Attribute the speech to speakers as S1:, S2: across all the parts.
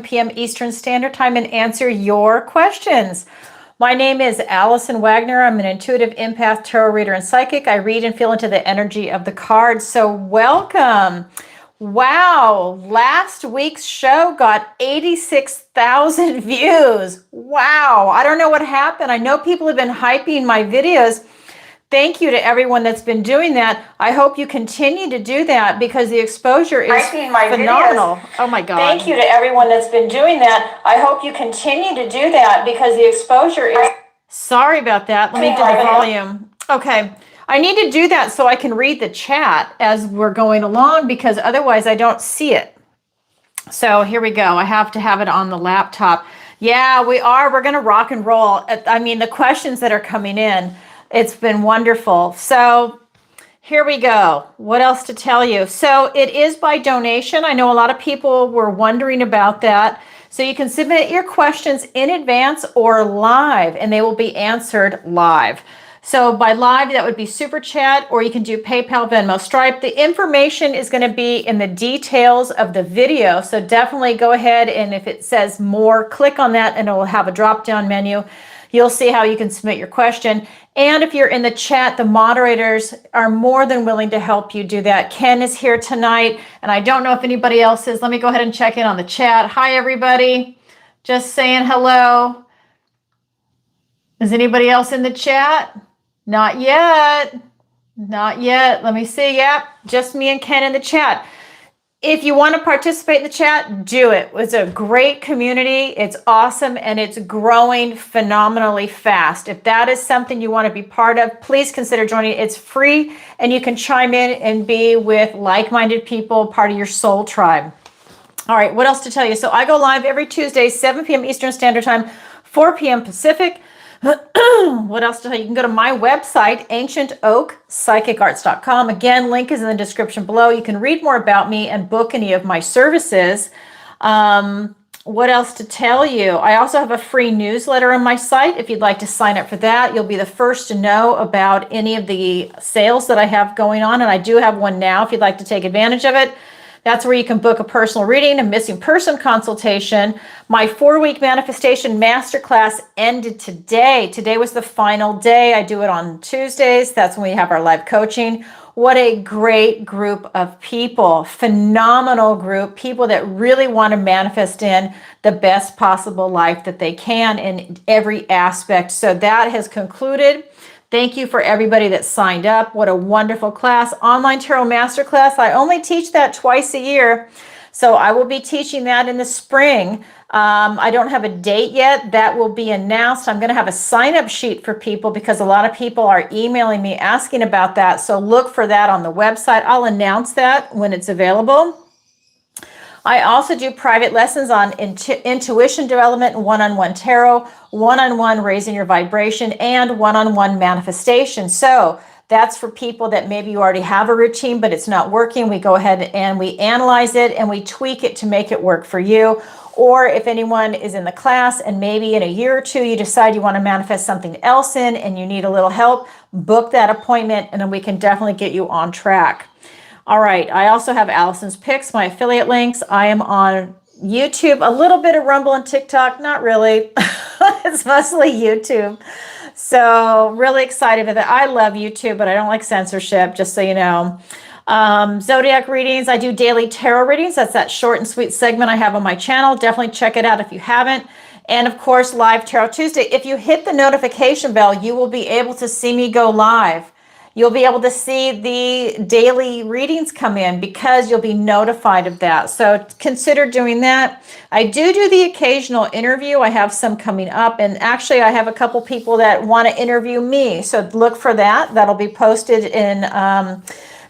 S1: p.m. Eastern Standard Time and answer your questions. My name is Alison Wagner. I'm an intuitive empath, tarot reader, and psychic. I read and feel into the energy of the cards. So welcome. Wow, last week's show got 86,000 views. Wow, I don't know what happened. I know people have been hyping my videos. Thank you to everyone that's been doing that. I hope you continue to do that because the exposure is phenomenal. Oh my God. Thank you to everyone that's been doing that. I hope you continue to do that because the exposure is... Sorry about that. Let me do the volume. Okay. I need to do that so I can read the chat as we're going along because otherwise I don't see it. So here we go. I have to have it on the laptop. Yeah, we are. We're going to rock and roll. I mean, the questions that are coming in, it's been wonderful. So here we go. What else to tell you? So it is by donation. I know a lot of people were wondering about that. So you can submit your questions in advance or live, and they will be answered live. So by live, that would be SuperChat, or you can do PayPal, Venmo, Stripe. The information is going to be in the details of the video. So definitely go ahead, and if it says more, click on that and it will have a drop-down menu. You'll see how you can submit your question. And if you're in the chat, the moderators are more than willing to help you do that. Ken is here tonight, and I don't know if anybody else is. Let me go ahead and check in on the chat. Hi, everybody. Just saying hello. Is anybody else in the chat? Not yet. Not yet. Let me see. Yep, just me and Ken in the chat. If you want to participate in the chat, do it. It's a great community. It's awesome, and it's growing phenomenally fast. If that is something you want to be part of, please consider joining. It's free, and you can chime in and be with like-minded people, part of your soul tribe. All right, what else to tell you? So I go live every Tuesday, 7 p.m. Eastern Standard Time, 4 p.m. Pacific. What else to tell you? You can go to my website, ancientoakpsychicarts.com. Again, link is in the description below. You can read more about me and book any of my services. What else to tell you? I also have a free newsletter on my site. If you'd like to sign up for that, you'll be the first to know about any of the sales that I have going on. And I do have one now if you'd like to take advantage of it. That's where you can book a personal reading, a missing person consultation. My 4-week manifestation masterclass ended today. Today was the final day. I do it on Tuesdays. That's when we have our live coaching. What a great group of people. Phenomenal group. People that really want to manifest in the best possible life that they can in every aspect. So that has concluded. Thank you for everybody that signed up. What a wonderful class. Online Tarot Masterclass. I only teach that twice a year. So I will be teaching that in the spring. I don't have a date yet. That will be announced. I'm going to have a sign-up sheet for people because a lot of people are emailing me asking about that. So look for that on the website. I'll announce that when it's available. I also do private lessons on intuition development, one-on-one tarot, one-on-one raising your vibration, and one-on-one manifestation. So that's for people that maybe you already have a routine, but it's not working. We go ahead and we analyze it and we tweak it to make it work for you. Or if anyone is in the class and maybe in a year or two, you decide you want to manifest something else in and you need a little help, book that appointment and then we can definitely get you on track. All right, I also have Alison's Picks, my affiliate links. I am on YouTube, a little bit of Rumble and TikTok, not really. It's mostly YouTube. So really excited about that. I love YouTube, but I don't like censorship, just so you know. Zodiac readings, I do daily tarot readings. That's that short and sweet segment I have on my channel. Definitely check it out if you haven't. And of course, Live Tarot Tuesday. If you hit the notification bell, you will be able to see me go live. You'll be able to see the daily readings come in because you'll be notified of that. So consider doing that. I do the occasional interview. I have some coming up. And actually, I have a couple people that want to interview me. So look for that. That'll be posted in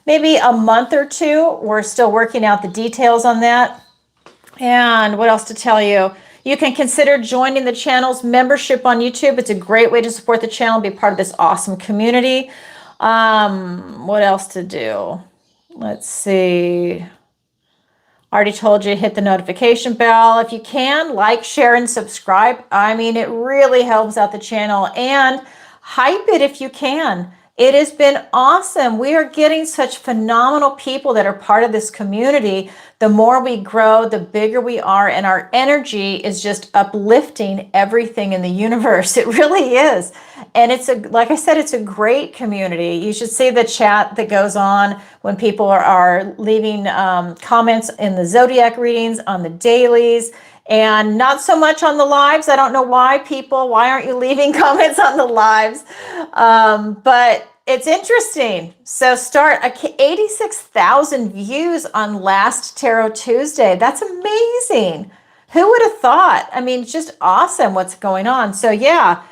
S1: maybe a month or two. We're still working out the details on that. And what else to tell you? You can consider joining the channel's membership on YouTube. It's a great way to support the channel, be part of this awesome community. What else to do? Let's see. Already told you, hit the notification bell. If you can, like, share, and subscribe. I mean, it really helps out the channel. And hype it if you can. It has been awesome. We are getting such phenomenal people that are part of this community. The more we grow, the bigger we are, and our energy is just uplifting everything in the universe. It really is. And it's like I said, it's a great community. You should see the chat that goes on when people are leaving comments in the Zodiac readings, on the dailies, and not so much on the lives. I don't know why aren't you leaving comments on the lives? But it's interesting. So 86,000 views on last Tarot Tuesday. That's amazing. Who would have thought? I mean, it's just awesome what's going on. So yeah,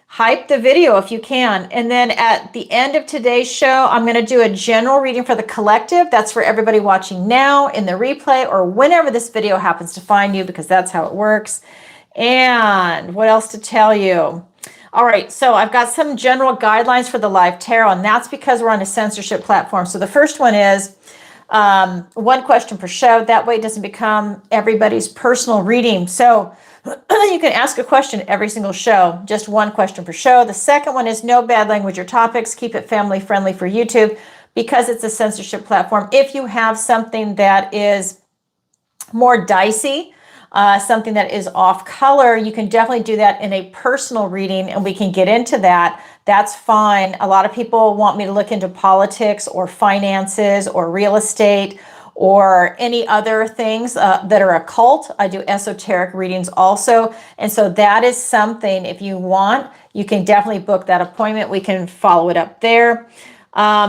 S1: hype the video if you can. And then at the end of today's show, I'm going to do a general reading for the collective. That's for everybody watching now in the replay or whenever this video happens to find you, because that's how it works. And what else to tell you? All right, so I've got some general guidelines for the live tarot, and that's because we're on a censorship platform. So the first one is one question per show. That way it doesn't become everybody's personal reading. So you can ask a question every single show, just one question per show. The second one is no bad language or topics. Keep it family friendly for YouTube because it's a censorship platform. If you have something that is more dicey, something that is off color, you can definitely do that in a personal reading and we can get into that. That's fine. A lot of people want me to look into politics or finances or real estate or any other things that are occult. I do esoteric readings also. And so that is something, if you want, you can definitely book that appointment. We can follow it up there.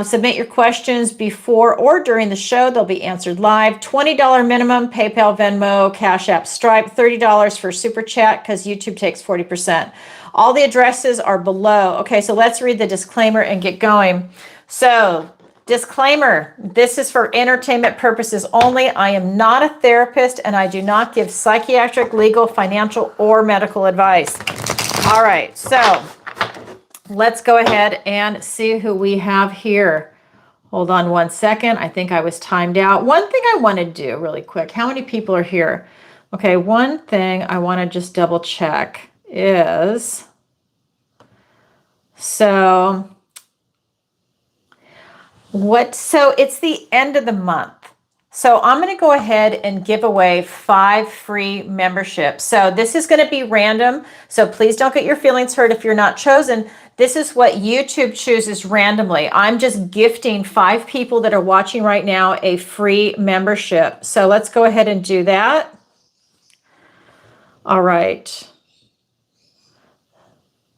S1: Submit your questions before or during the show. They'll be answered live. $20 minimum, PayPal, Venmo, Cash App, Stripe, $30 for SuperChat because YouTube takes 40%. All the addresses are below. Okay, so let's read the disclaimer and get going. So, disclaimer, this is for entertainment purposes only. I am not a therapist and I do not give psychiatric, legal, financial, or medical advice. All right, so let's go ahead and see who we have here. Hold on one second. I think I was timed out. One thing I want to do really quick. How many people are here? Okay, one thing I want to just double check is, so it's the end of the month. So I'm going to go ahead and give away 5 free memberships. So this is going to be random. So please don't get your feelings hurt if you're not chosen. This is what YouTube chooses randomly. I'm just gifting 5 people that are watching right now a free membership. So let's go ahead and do that. All right.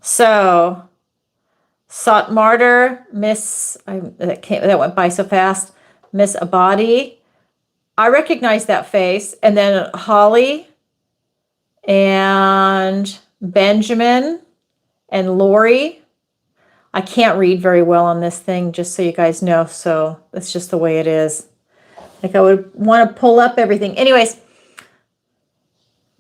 S1: So Sought Martyr, that went by so fast. Miss Abadi. I recognize that face. And then Holly and Benjamin and Lori. I can't read very well on this thing, just so you guys know. So that's just the way it is. Like I would want to pull up everything. Anyways,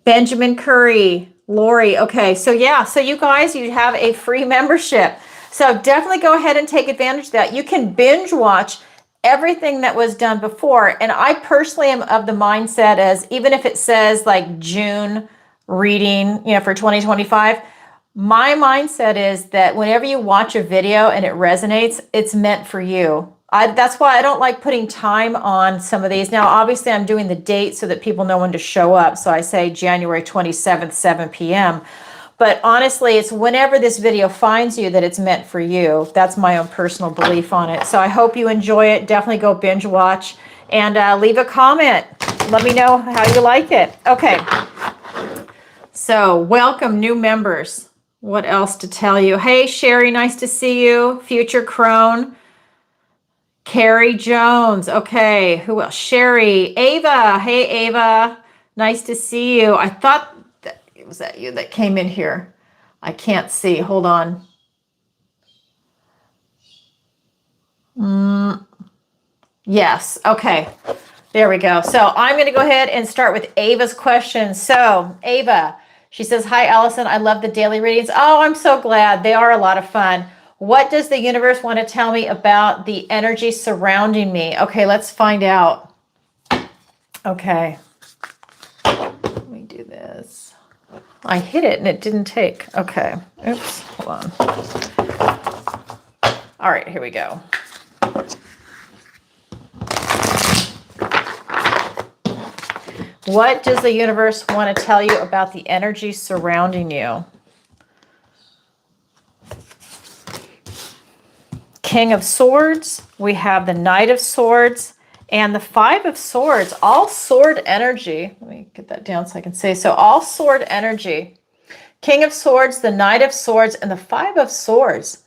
S1: Benjamin Curry, Lori. Okay, so yeah, so you guys, you have a free membership. So definitely go ahead and take advantage of that. You can binge watch everything that was done before. And I personally am of the mindset as, even if it says like June reading, for 2025, my mindset is that whenever you watch a video and it resonates, it's meant for you. That's why I don't like putting time on some of these. Now, obviously, I'm doing the date so that people know when to show up. So I say January 27th, 7 p.m. But honestly, it's whenever this video finds you that it's meant for you. That's my own personal belief on it. So I hope you enjoy it. Definitely go binge watch and leave a comment. Let me know how you like it. Okay. So welcome new members. What else to tell you? Hey, Sherry, nice to see you. Future Crone. Carrie Jones. Okay. Who else? Sherry. Ava. Hey, Ava. Nice to see you. I thought was that you that came in here? I can't see. Hold on. Yes. Okay. There we go. So I'm going to go ahead and start with Ava's question. So Ava, she says, hi, Alison. I love the daily readings. Oh, I'm so glad. They are a lot of fun. What does the universe want to tell me about the energy surrounding me? Okay, let's find out. Okay. Let me do this. I hit it and it didn't take. Okay. Oops. Hold on. All right, here we go. What does the universe want to tell you about the energy surrounding you? King of Swords, we have the Knight of Swords, and the Five of Swords, all sword energy. Let me get that down so I can say. So all sword energy. King of Swords, the Knight of Swords, and the Five of Swords.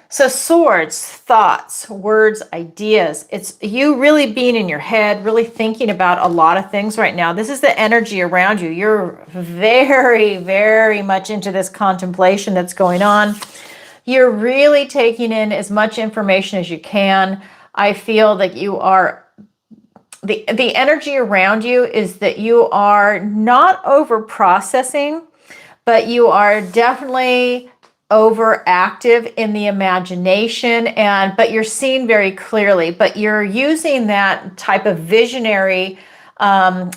S1: So swords, thoughts, words, ideas. It's you really being in your head, really thinking about a lot of things right now. This is the energy around you. You're very, very much into this contemplation that's going on. You're really taking in as much information as you can. I feel that you are, the energy around you is that you are not over processing, but you are definitely overactive in the imagination, but you're seeing very clearly, but you're using that type of visionary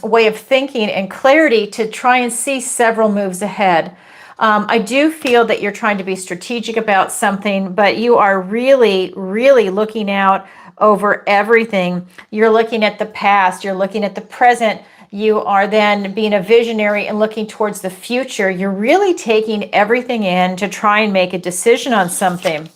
S1: way of thinking and clarity to try and see several moves ahead. I do feel that you're trying to be strategic about something, but you are really, really looking out over everything. You're looking at the past, you're looking at the present, you are then being a visionary and looking towards the future. You're really taking everything in to try and make a decision on something.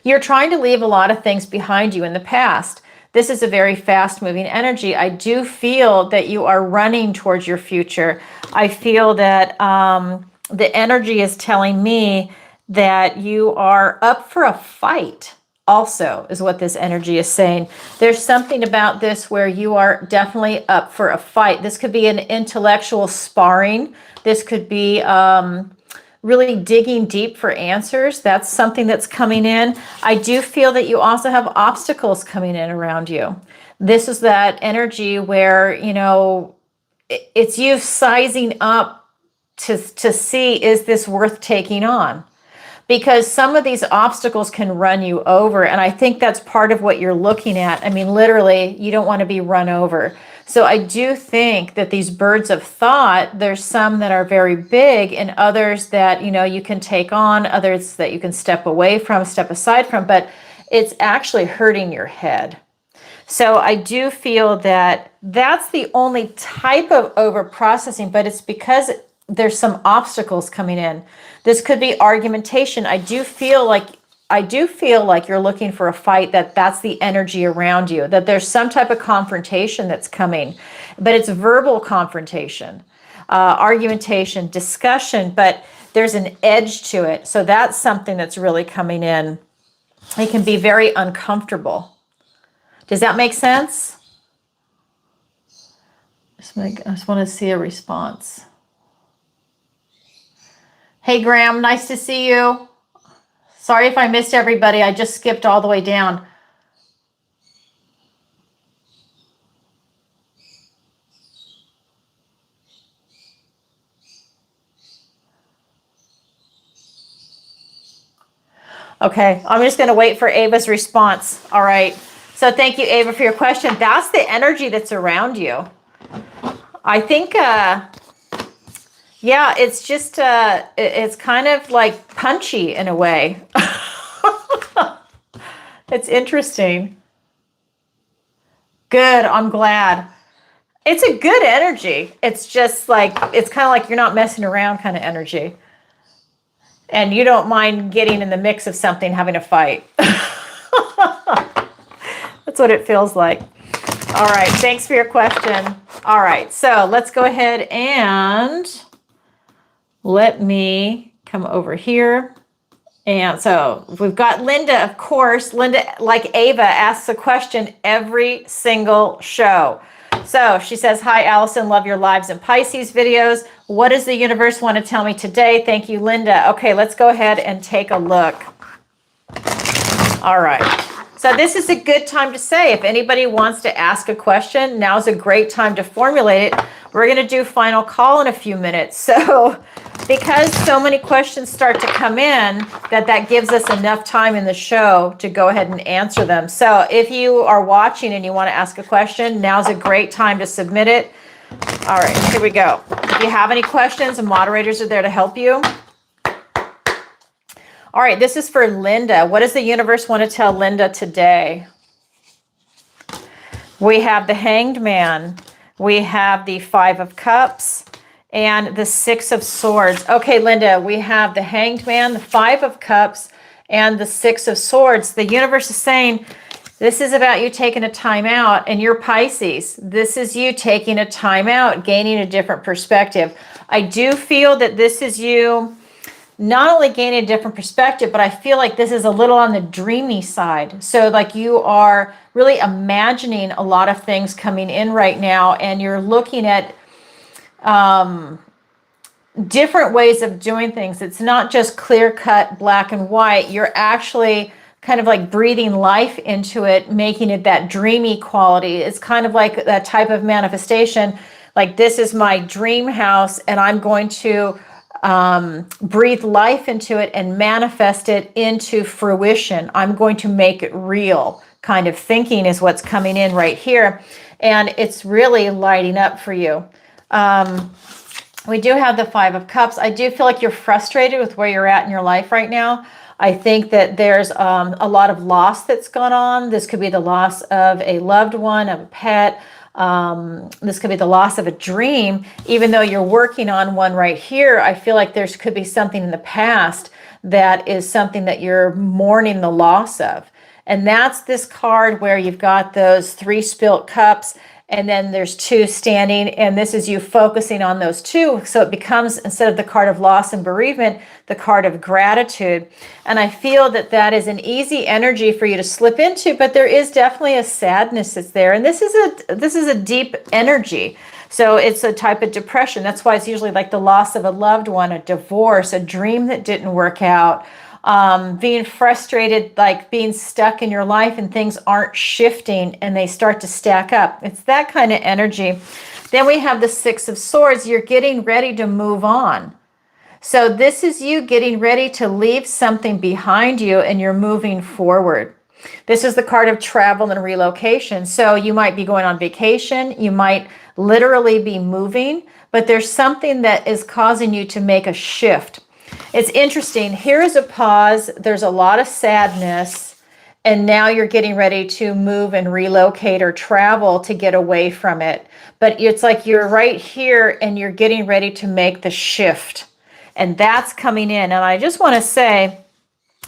S1: You're trying to leave a lot of things behind you in the past. This is a very fast-moving energy. I do feel that you are running towards your future. I feel that the energy is telling me that you are up for a fight also, is what this energy is saying. There's something about this where you are definitely up for a fight. This could be an intellectual sparring. This could be really digging deep for answers. That's something that's coming in. I do feel that you also have obstacles coming in around you. This is that energy where, you know, it's you sizing up to see, is this worth taking on? Because some of these obstacles can run you over. And I think that's part of what you're looking at. I mean, literally, you don't want to be run over. So I do think that these birds of thought, there's some that are very big and others that, you know, you can take on, others that you can step away from, step aside from, but it's actually hurting your head. So I do feel that that's the only type of over processing, but it's because there's some obstacles coming in. This could be argumentation. I do feel like you're looking for a fight, that's the energy around you, that there's some type of confrontation that's coming, but it's verbal confrontation, argumentation, discussion, but there's an edge to it. So that's something that's really coming in. It can be very uncomfortable. Does that make sense? I just want to see a response. Hey, Graham, nice to see you. Sorry if I missed everybody. I just skipped all the way down. Okay, I'm just going to wait for Ava's response. All right. So thank you, Ava, for your question. That's the energy that's around you. I think... yeah, it's just, it's kind of like punchy in a way. It's interesting. Good, I'm glad. It's a good energy. It's just like, it's kind of like you're not messing around kind of energy. And you don't mind getting in the mix of something, having a fight. That's what it feels like. All right, thanks for your question. All right, so let's go ahead and... let me come over here. And so we've got Linda, of course. Linda, like Ava, asks a question every single show. So she says, hi, Alison, love your lives and Pisces videos. What does the universe want to tell me today? Thank you, Linda. Okay, let's go ahead and take a look. All right. So this is a good time to say, if anybody wants to ask a question, now's a great time to formulate it. We're going to do final call in a few minutes. So because so many questions start to come in, that gives us enough time in the show to go ahead and answer them. So if you are watching and you want to ask a question, now's a great time to submit it. All right, here we go. If you have any questions, the moderators are there to help you. All right, this is for Linda. What does the universe want to tell Linda today? We have the Hanged Man. We have the Five of Cups and the Six of Swords. Okay, Linda, we have the Hanged Man, the Five of Cups, and the Six of Swords. The universe is saying, this is about you taking a time out, and you're Pisces. This is you taking a time out, gaining a different perspective. I do feel that this is you not only gaining a different perspective, but I feel like this is a little on the dreamy side. So like you are really imagining a lot of things coming in right now, and you're looking at different ways of doing things. It's not just clear cut, black and white. You're actually kind of like breathing life into it, making it that dreamy quality. It's kind of like that type of manifestation. Like, this is my dream house, and I'm going to breathe life into it and manifest it into fruition. I'm going to make it real kind of thinking is what's coming in right here. And it's really lighting up for you. We do have the Five of Cups. I do feel like you're frustrated with where you're at in your life right now. I think that there's a lot of loss that's gone on. This could be the loss of a loved one, of a pet. This could be the loss of a dream. Even though you're working on one right here, I feel like there could be something in the past that is something that you're mourning the loss of. And that's this card where you've got those three spilt cups, and then there's two standing, and this is you focusing on those two. So it becomes, instead of the card of loss and bereavement, the card of gratitude. And I feel that that is an easy energy for you to slip into, but there is definitely a sadness that's there. And this is a deep energy. So it's a type of depression. That's why it's usually like the loss of a loved one, a divorce, a dream that didn't work out, being frustrated, like being stuck in your life and things aren't shifting and they start to stack up. It's that kind of energy. Then we have the Six of Swords. You're getting ready to move on. So this is you getting ready to leave something behind you, and you're moving forward. This is the card of travel and relocation. So you might be going on vacation. You might literally be moving, but there's something that is causing you to make a shift. It's interesting. Here is a pause. There's a lot of sadness, and now you're getting ready to move and relocate or travel to get away from it. But it's like you're right here and you're getting ready to make the shift. And that's coming in. And I just want to say,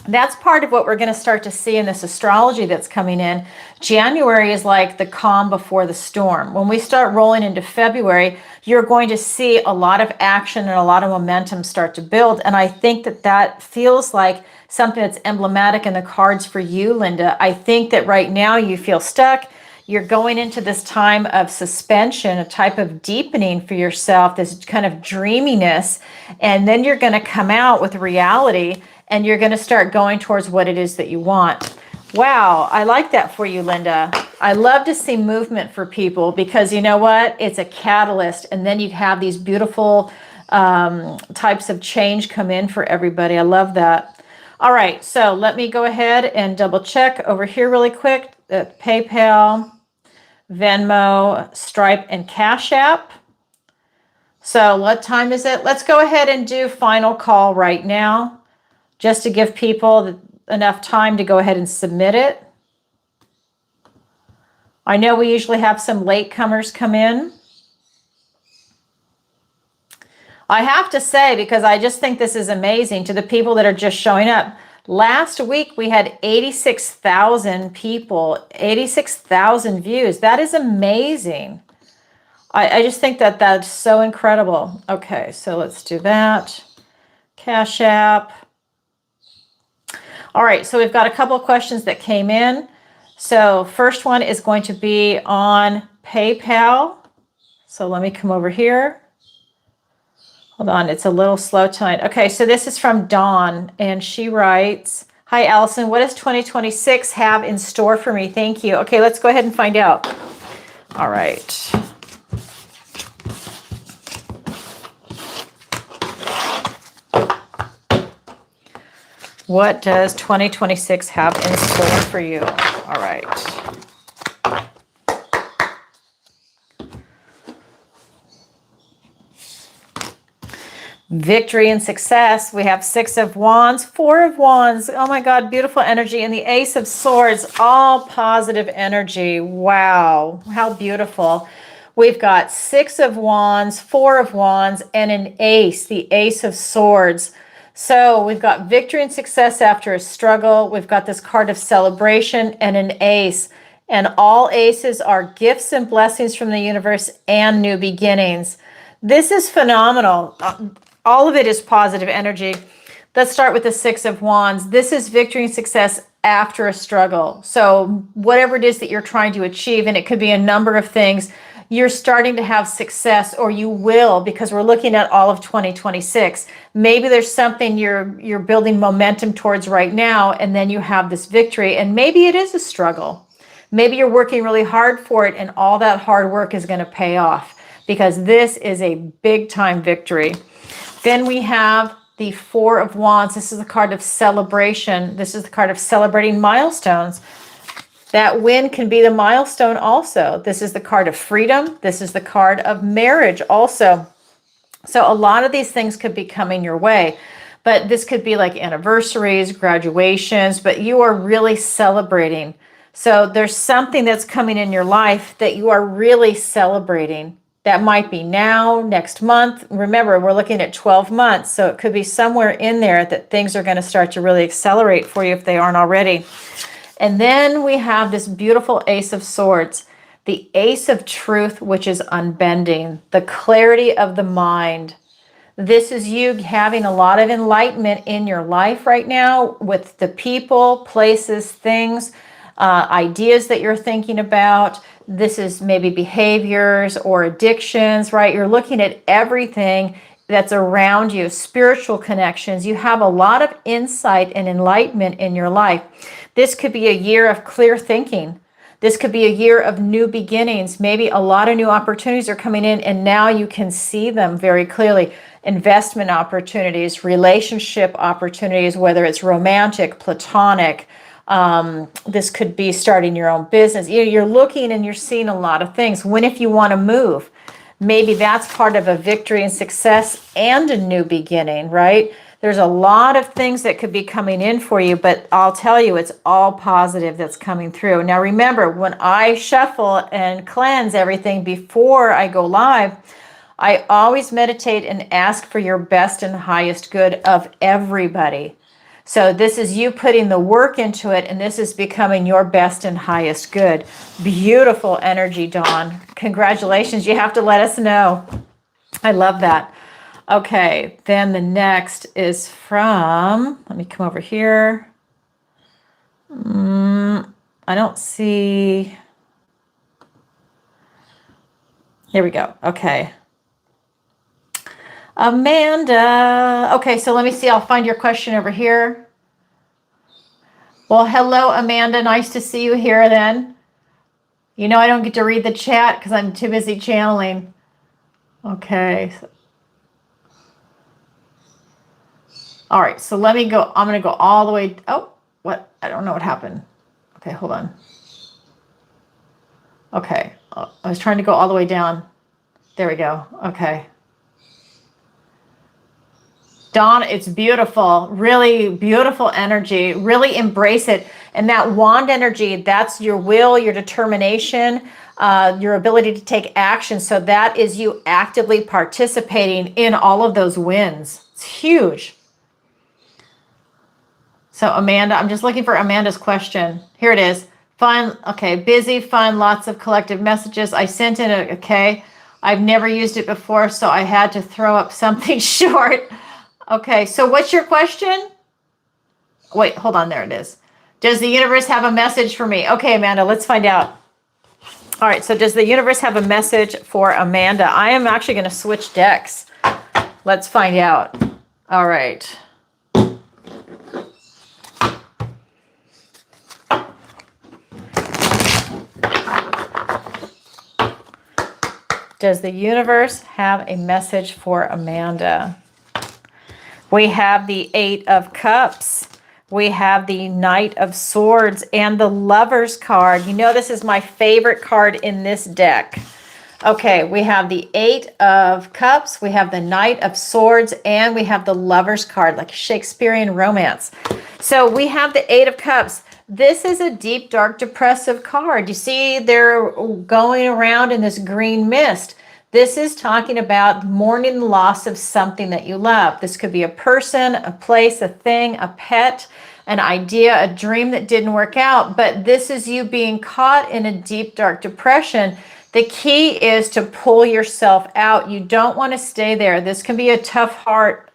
S1: that's part of what we're going to start to see in this astrology that's coming in. January is like the calm before the storm. When we start rolling into February, you're going to see a lot of action and a lot of momentum start to build. And I think that that feels like something that's emblematic in the cards for you, Linda. I think that right now you feel stuck. You're going into this time of suspension, a type of deepening for yourself, this kind of dreaminess. And then you're going to come out with reality, and you're going to start going towards what it is that you want. Wow, I like that for you, Linda. I love to see movement for people, because you know what? It's a catalyst, and then you have these beautiful types of change come in for everybody. I love that. All right, so let me go ahead and double check over here really quick. PayPal, Venmo, Stripe, and Cash App. So what time is it? Let's go ahead and do final call right now, just to give people enough time to go ahead and submit it. I know we usually have some latecomers come in. I have to say, because I just think this is amazing, to the people that are just showing up. Last week, we had 86,000 people, 86,000 views. That is amazing. I just think that that's so incredible. Okay, so let's do that. Cash App. All right, so we've got a couple of questions that came in. So first one is going to be on PayPal. So let me come over here. Hold on, it's a little slow tonight. Okay, so this is from Dawn, and she writes, "Hi, Alison, what does 2026 have in store for me? Thank you." Okay, let's go ahead and find out. All right. What does 2026 have in store for you? All right. Victory and success. We have Six of Wands, Four of Wands. Oh my God, beautiful energy. And the Ace of Swords, all positive energy. Wow, how beautiful. We've got 6 of Wands, 4 of Wands, and an Ace, the Ace of Swords. So we've got victory and success after a struggle. We've got this card of celebration and an Ace. And all aces are gifts and blessings from the universe and new beginnings. This is phenomenal. All of it is positive energy. Let's start with the 6 of Wands. This is victory and success after a struggle. So whatever it is that you're trying to achieve, and it could be a number of things, you're starting to have success, or you will, because we're looking at all of 2026. Maybe there's something you're building momentum towards right now, and then you have this victory, and maybe it is a struggle. Maybe you're working really hard for it, and all that hard work is going to pay off, because this is a big time victory. Then we have the 4 of Wands. This is the card of celebration. This is the card of celebrating milestones. That win can be the milestone also. This is the card of freedom. This is the card of marriage also. So a lot of these things could be coming your way, but this could be like anniversaries, graduations, but you are really celebrating. So there's something that's coming in your life that you are really celebrating. That might be now, next month. Remember, we're looking at 12 months, so it could be somewhere in there that things are going to start to really accelerate for you if they aren't already. And then we have this beautiful Ace of Swords, the Ace of Truth, which is unbending, the clarity of the mind. This is you having a lot of enlightenment in your life right now with the people, places, things, ideas that you're thinking about. This is maybe behaviors or addictions, right? You're looking at everything that's around you, spiritual connections. You have a lot of insight and enlightenment in your life. This could be a year of clear thinking. This could be a year of new beginnings. Maybe a lot of new opportunities are coming in, and now you can see them very clearly. Investment opportunities, relationship opportunities, whether it's romantic, platonic. This could be starting your own business. You're looking and you're seeing a lot of things. When if you want to move, maybe that's part of a victory and success and a new beginning, right? There's a lot of things that could be coming in for you, but I'll tell you, it's all positive that's coming through. Now, remember, when I shuffle and cleanse everything before I go live, I always meditate and ask for your best and highest good of everybody. So this is you putting the work into it, and this is becoming your best and highest good. Beautiful energy, Dawn. Congratulations. You have to let us know. I love that. Okay, then the next is from, let me come over here. I don't see. Here we go. Okay. Amanda. Okay, so let me see. I'll find your question over here. Well, hello, Amanda. Nice to see you here then. You know, I don't get to read the chat because I'm too busy channeling. Okay. All right, so let me go. I'm going to go all the way. Oh, what? I don't know what happened. Okay, hold on. Okay, I was trying to go all the way down. There we go. Okay. Dawn, it's beautiful. Really beautiful energy. Really embrace it. And that wand energy, that's your will, your determination, your ability to take action. So that is you actively participating in all of those wins. It's huge. So Amanda, I'm just looking for Amanda's question. Here it is. Fun. Okay. Busy, fun, lots of collective messages. I sent in a, okay. I've never used it before, so I had to throw up something short. Okay. So what's your question? Wait, hold on. There it is. Does the universe have a message for me? Okay, Amanda, let's find out. All right. So does the universe have a message for Amanda? I am actually going to switch decks. Let's find out. All right. Does the universe have a message for Amanda? We have the 8 of Cups. We have the Knight of Swords and the Lover's card. You know, this is my favorite card in this deck. Okay, we have the 8 of Cups. We have the Knight of Swords, and we have the Lover's card, like Shakespearean romance. So we have the 8 of Cups. This is a deep, dark, depressive card. You see, they're going around in this green mist. This is talking about mourning the loss of something that you love. This could be a person, a place, a thing, a pet, an idea, a dream that didn't work out. But this is you being caught in a deep, dark depression. The key is to pull yourself out. You don't want to stay there. This can be a tough heart,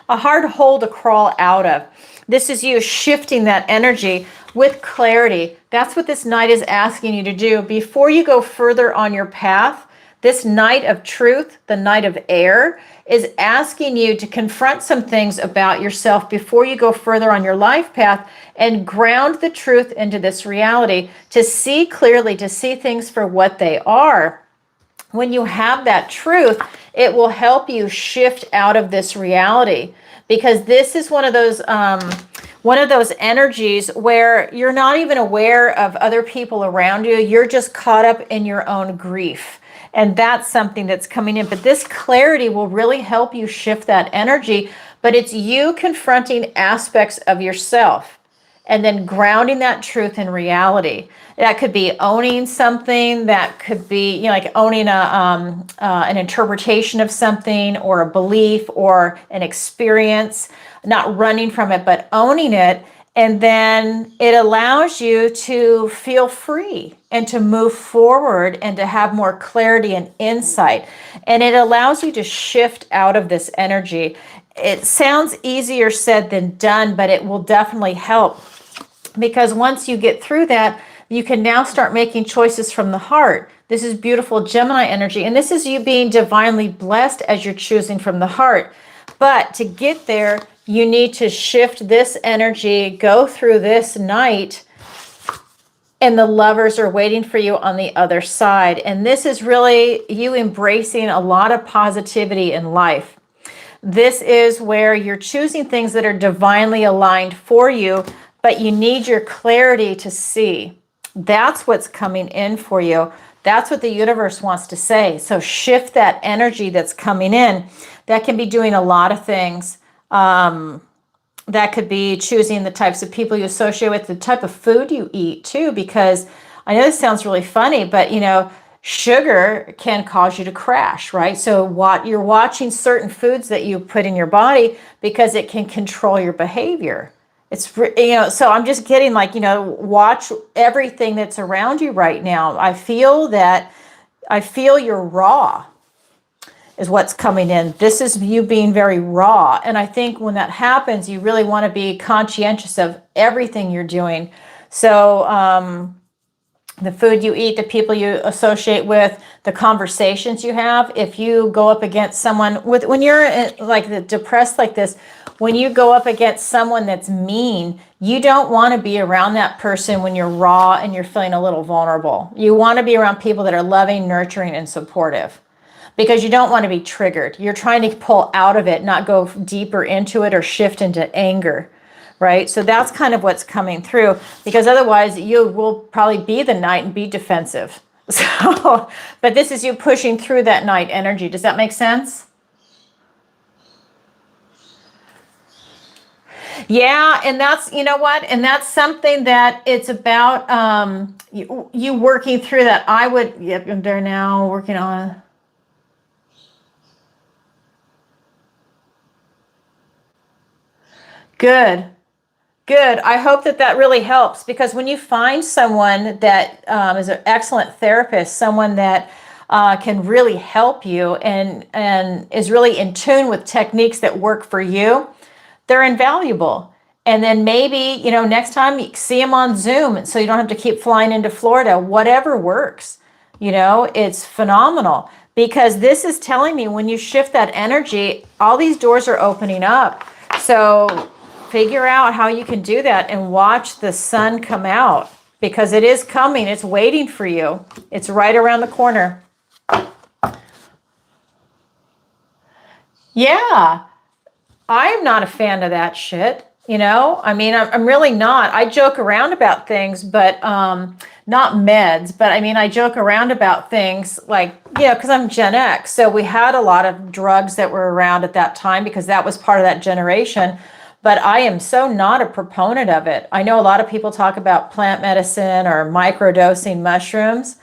S1: a hard hole to crawl out of. This is you shifting that energy with clarity. That's what this night is asking you to do. Before you go further on your path, this night of truth, the night of air, is asking you to confront some things about yourself before you go further on your life path and ground the truth into this reality, to see clearly, to see things for what they are. When you have that truth, it will help you shift out of this reality, because this is one of those energies where you're not even aware of other people around you. You're just caught up in your own grief. And that's something that's coming in. But this clarity will really help you shift that energy. But it's you confronting aspects of yourself and then grounding that truth in reality. That could be owning something. That could be, you know, like owning an interpretation of something, or a belief, or an experience. Not running from it, but owning it. And then it allows you to feel free and to move forward and to have more clarity and insight. And it allows you to shift out of this energy. It sounds easier said than done, but it will definitely help, because once you get through that, you can now start making choices from the heart. This is beautiful Gemini energy, and this is you being divinely blessed as you're choosing from the heart. But to get there, you need to shift this energy, go through this night, and the lovers are waiting for you on the other side. And this is really you embracing a lot of positivity in life. This is where you're choosing things that are divinely aligned for you, but you need your clarity to see. That's what's coming in for you. That's what the universe wants to say. So shift that energy that's coming in. That can be doing a lot of things. That could be choosing the types of people you associate with, the type of food you eat too, because I know this sounds really funny, but you know, sugar can cause you to crash, right? So you're watching certain foods that you put in your body because it can control your behavior. It's, you know, so I'm just getting like, you know, watch everything that's around you right now. I feel you're raw is what's coming in. This is you being very raw. And I think when that happens, you really want to be conscientious of everything you're doing. So the food you eat, the people you associate with, the conversations you have. If you go up against someone when you're like depressed like this, when you go up against someone that's mean, you don't want to be around that person when you're raw and you're feeling a little vulnerable. You want to be around people that are loving, nurturing, and supportive, because you don't want to be triggered. You're trying to pull out of it, not go deeper into it or shift into anger, right? So that's kind of what's coming through, because otherwise you will probably be the night and be defensive. So, but this is you pushing through that night energy. Does that make sense? Yeah, and that's, you know what, and that's something that it's about you working through that. Yep, I'm there now working on. Good. Good. I hope that really helps, because when you find someone that is an excellent therapist, someone that can really help you and is really in tune with techniques that work for you, they're invaluable. And then maybe, you know, next time you see them on Zoom, so you don't have to keep flying into Florida, whatever works, you know, it's phenomenal, because this is telling me when you shift that energy, all these doors are opening up. So figure out how you can do that and watch the sun come out, because it is coming. It's waiting for you. It's right around the corner. Yeah, I'm not a fan of that shit. You know, I mean, I'm really not. I joke around about things, but not meds. But I mean, I joke around about things like, you know, because I'm Gen X. So we had a lot of drugs that were around at that time, because that was part of that generation. but I am so not a proponent of it. I know a lot of people talk about plant medicine or microdosing mushrooms.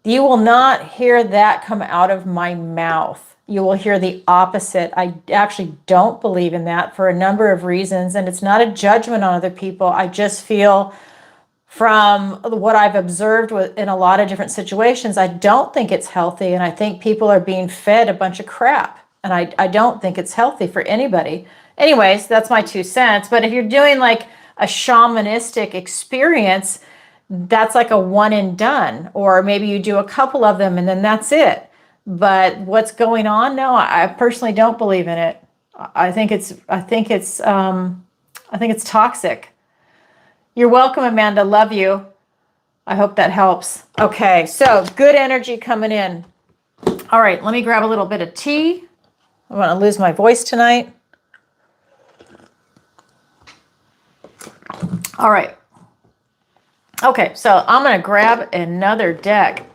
S1: You will not hear that come out of my mouth. You will hear the opposite. I actually don't believe in that for a number of reasons, and it's not a judgment on other people. I just feel from what I've observed in a lot of different situations, I don't think it's healthy, and I think people are being fed a bunch of crap, and I don't think it's healthy for anybody. Anyways, that's my 2 cents. But if you're doing like a shamanistic experience, that's like a one and done, or maybe you do a couple of them and then that's it. But what's going on? No, I personally don't believe in it. I think it's toxic. You're welcome, Amanda. Love you. I hope that helps. Okay, so good energy coming in. All right, let me grab a little bit of tea. I want to lose my voice tonight. All right. Okay, so I'm going to grab another deck.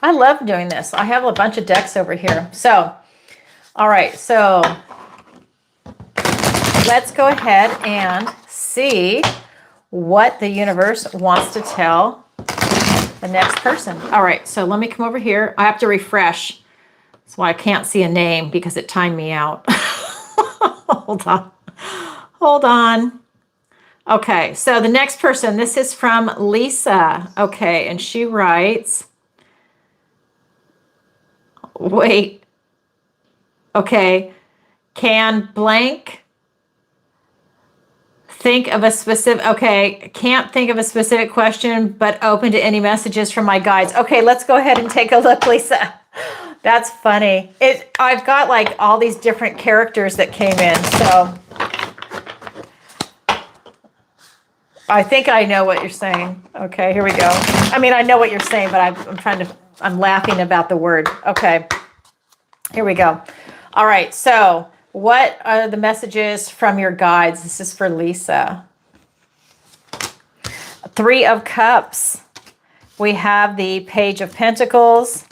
S1: I love doing this. I have a bunch of decks over here. So, all right, so let's go ahead and see what the universe wants to tell the next person. All right, so let me come over here. I have to refresh. That's why I can't see a name, because it timed me out. Hold on. Hold on. Okay, so the next person, this is from Lisa. Okay, and she writes, wait, okay, can blank think of a specific, okay, can't think of a specific question, but open to any messages from my guides. Okay, let's go ahead and take a look, Lisa. That's funny. I've got like all these different characters that came in, so I think I know what you're saying. Okay, here we go. I mean, I know what you're saying, but I'm laughing about the word. Okay, here we go. All right, so what are the messages from your guides? This is for Lisa. 3 of Cups. We have the Page of Pentacles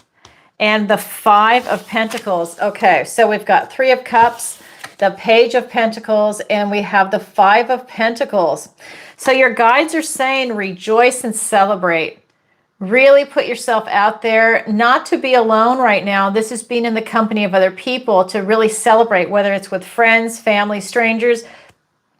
S1: and the 5 of Pentacles. Okay, so we've got 3 of Cups, the Page of Pentacles, and we have the 5 of Pentacles. So your guides are saying rejoice and celebrate. Really put yourself out there, not to be alone right now. This is being in the company of other people, to really celebrate, whether it's with friends, family, strangers.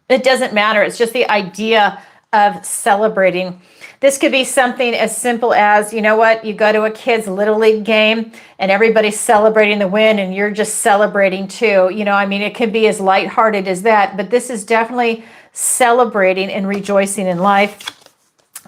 S1: It doesn't matter. It's just the idea of celebrating. This could be something as simple as, you know what, you go to a kid's Little League game and everybody's celebrating the win and you're just celebrating too. You know, I mean, it could be as lighthearted as that, but this is definitely celebrating and rejoicing in life.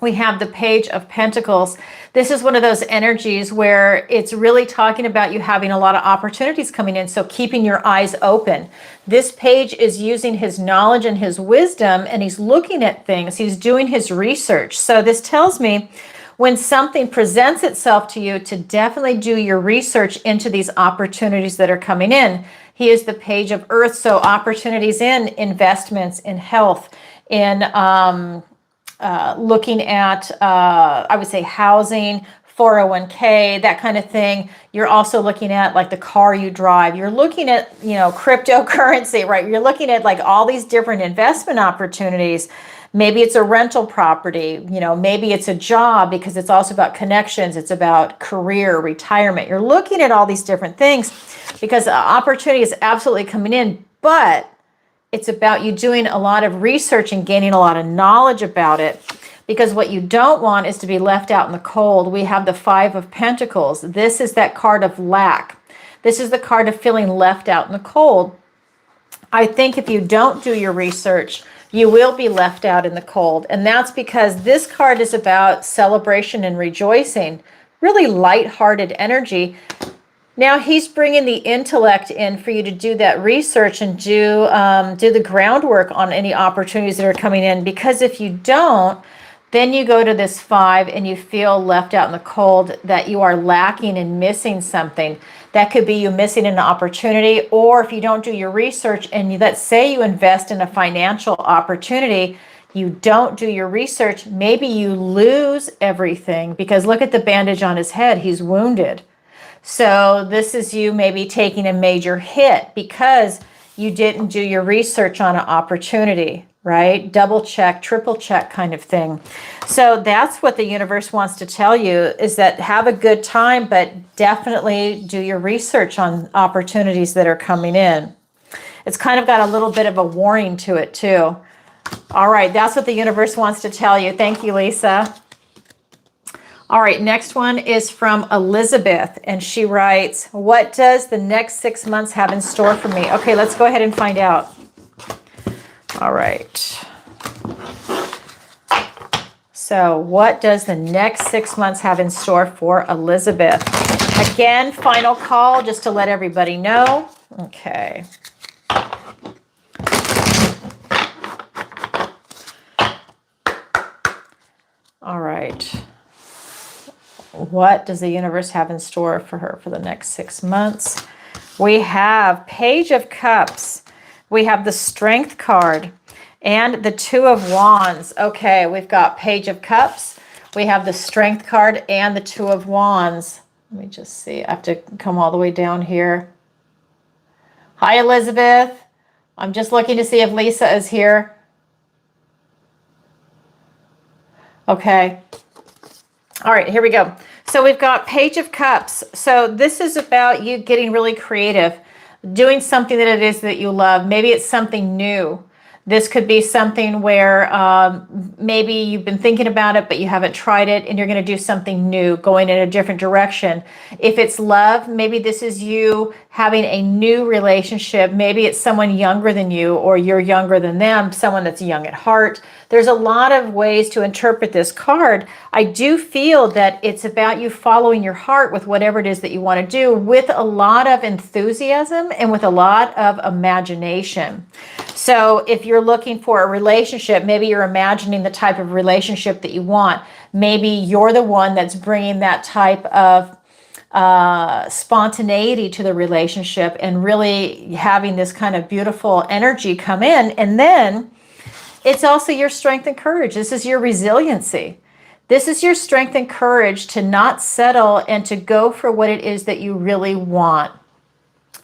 S1: We have the Page of Pentacles. This is one of those energies where it's really talking about you having a lot of opportunities coming in, so keeping your eyes open. This page is using his knowledge and his wisdom, and he's looking at things. He's doing his research. So this tells me when something presents itself to you, to definitely do your research into these opportunities that are coming in. He is the Page of Earth, so opportunities in investments, in health, in looking at, I would say, housing, 401k, that kind of thing. You're also looking at like the car you drive. You're looking at, you know, cryptocurrency, right? You're looking at like all these different investment opportunities. Maybe it's a rental property, you know, maybe it's a job, because it's also about connections. It's about career, retirement. You're looking at all these different things because opportunity is absolutely coming in, but it's about you doing a lot of research and gaining a lot of knowledge about it, because what you don't want is to be left out in the cold. We have the 5 of Pentacles. This is that card of lack. This is the card of feeling left out in the cold. I think if you don't do your research, you will be left out in the cold. And that's because this card is about celebration and rejoicing, really lighthearted energy. Now he's bringing the intellect in for you to do that research and do the groundwork on any opportunities that are coming in. Because if you don't, then you go to this 5 and you feel left out in the cold, that you are lacking and missing something. That could be you missing an opportunity, or if you don't do your research and let's say you invest in a financial opportunity, you don't do your research, maybe you lose everything, because look at the bandage on his head. He's wounded. So this is you maybe taking a major hit because you didn't do your research on an opportunity, right? Double check, triple check kind of thing. So that's what the universe wants to tell you, is that have a good time, but definitely do your research on opportunities that are coming in. It's kind of got a little bit of a warning to it too. All right, that's what the universe wants to tell you. Thank you, Lisa. All right, next one is from Elizabeth, and she writes, what does the next 6 months have in store for me? Okay, let's go ahead and find out. All right. So what does the next 6 months have in store for Elizabeth? Again, final call just to let everybody know. Okay. All right. What does the universe have in store for her for the next 6 months? We have Page of Cups. We have the Strength card and the Two of Wands. Okay, we've got Page of Cups. We have the Strength card and the Two of Wands. Let me just see. I have to come all the way down here. Hi, Elizabeth. I'm just looking to see if Lisa is here. Okay. All right, here we go. So we've got Page of Cups. So this is about you getting really creative, doing something that it is that you love. Maybe it's something new. This could be something where maybe you've been thinking about it, but you haven't tried it, and you're going to do something new, going in a different direction. If it's love, maybe this is you having a new relationship. Maybe it's someone younger than you, or you're younger than them, someone that's young at heart. There's a lot of ways to interpret this card. I do feel that it's about you following your heart with whatever it is that you want to do, with a lot of enthusiasm and with a lot of imagination. So if you're looking for a relationship, maybe you're imagining the type of relationship that you want. Maybe you're the one that's bringing that type of spontaneity to the relationship and really having this kind of beautiful energy come in. And then it's also your strength and courage. This is your resiliency. This is your strength and courage to not settle and to go for what it is that you really want.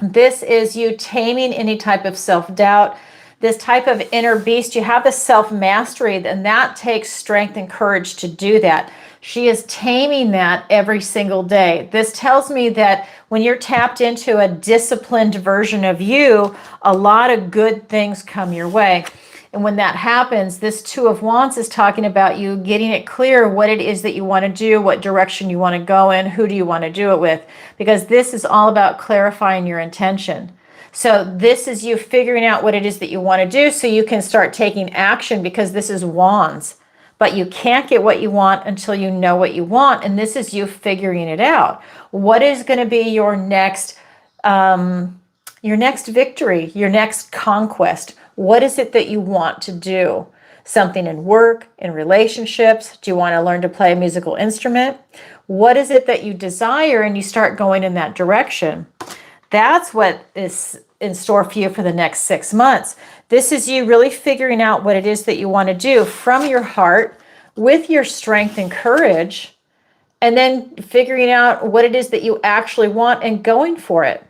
S1: This is you taming any type of self-doubt, this type of inner beast. You have the self-mastery, and that takes strength and courage to do that. She is taming that every single day. This tells me that when you're tapped into a disciplined version of you, a lot of good things come your way. And when that happens, this Two of Wands is talking about you getting it clear what it is that you want to do, what direction you want to go in, who do you want to do it with, because this is all about clarifying your intention. So this is you figuring out what it is that you want to do so you can start taking action, because this is Wands. But you can't get what you want until you know what you want, and this is you figuring it out. What is going to be your next victory, your next conquest? What is it that you want to do? Something in work, in relationships? Do you want to learn to play a musical instrument? What is it that you desire, and you start going in that direction? That's what is in store for you for the next 6 months. This is you really figuring out what it is that you want to do from your heart with your strength and courage, and then figuring out what it is that you actually want and going for it.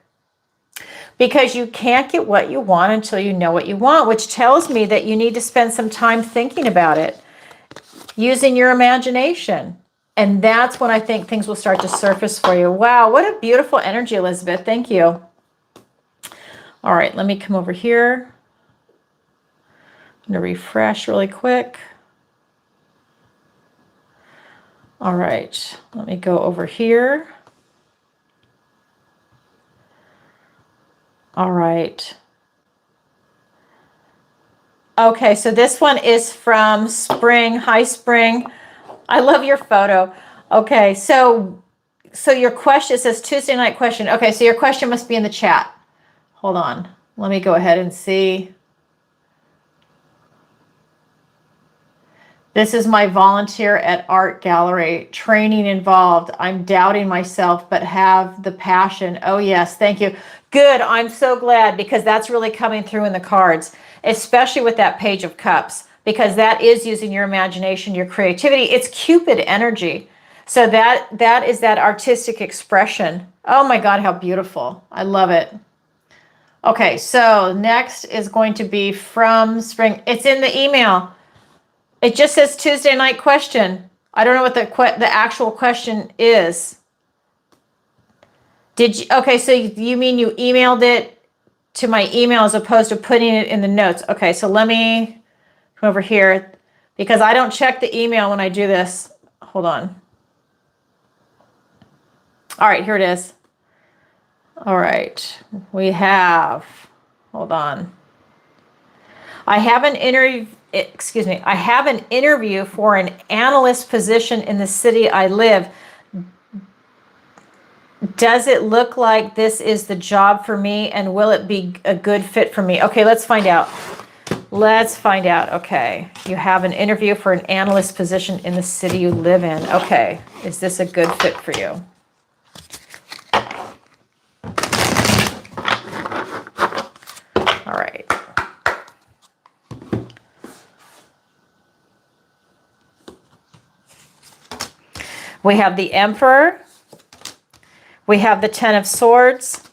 S1: Because you can't get what you want until you know what you want, which tells me that you need to spend some time thinking about it, using your imagination. And that's when I think things will start to surface for you. Wow, what a beautiful energy, Elizabeth. Thank you. All right, let me come over here. I'm going to refresh really quick. All right, let me go over here. All right. Okay, so this one is from Spring. Hi, Spring. I love your photo. Okay, so your question, it says Tuesday night question. Okay, so your question must be in the chat. Hold on. Let me go ahead and see. This is my volunteer at art gallery. Training involved. I'm doubting myself, but have the passion. Oh, yes. Thank you. Good. I'm so glad, because that's really coming through in the cards, especially with that Page of Cups, because that is using your imagination, your creativity. It's Cupid energy. So that is that artistic expression. Oh, my God, how beautiful. I love it. Okay, so next is going to be from Spring. It's in the email. It just says Tuesday night question. I don't know what the actual question is. Did you? Okay, so you mean you emailed it to my email as opposed to putting it in the notes? Okay, so let me come over here because I don't check the email when I do this. Hold on. All right, here it is. All right, we have, hold on. I have an interview, excuse me, I have an interview for an analyst position in the city I live. Does it look like this is the job for me, and will it be a good fit for me? Okay, let's find out. Let's find out. Okay, you have an interview for an analyst position in the city you live in. Okay, is this a good fit for you? All right. We have the Emperor. We have the Ten of Swords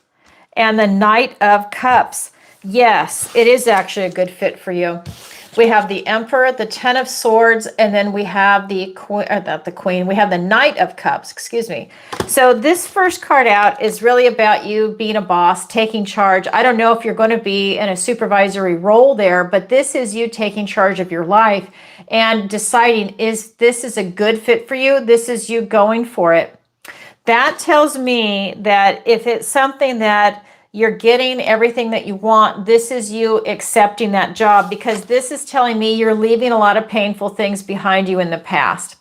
S1: and the Knight of Cups. Yes, it is actually a good fit for you. We have the Emperor, the Ten of Swords, and then we have the Queen, not the Queen, we have the Knight of Cups, excuse me. So this first card out is really about you being a boss, taking charge. I don't know if you're going to be in a supervisory role there, but this is you taking charge of your life and deciding, this is a good fit for you? This is you going for it. That tells me that if it's something that you're getting everything that you want, this is you accepting that job, because this is telling me you're leaving a lot of painful things behind you in the past.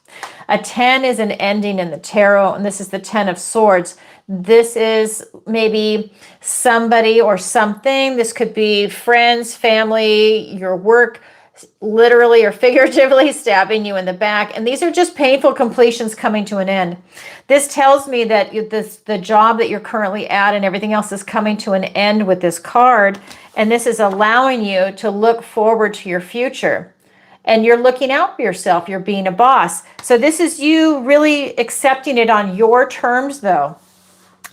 S1: A 10 is an ending in the tarot, and this is the 10 of Swords. This is maybe somebody or something. This could be friends, family, your work, literally or figuratively stabbing you in the back. And these are just painful completions coming to an end. This tells me that the job that you're currently at and everything else is coming to an end with this card. And this is allowing you to look forward to your future. And you're looking out for yourself. You're being a boss. So this is you really accepting it on your terms, though,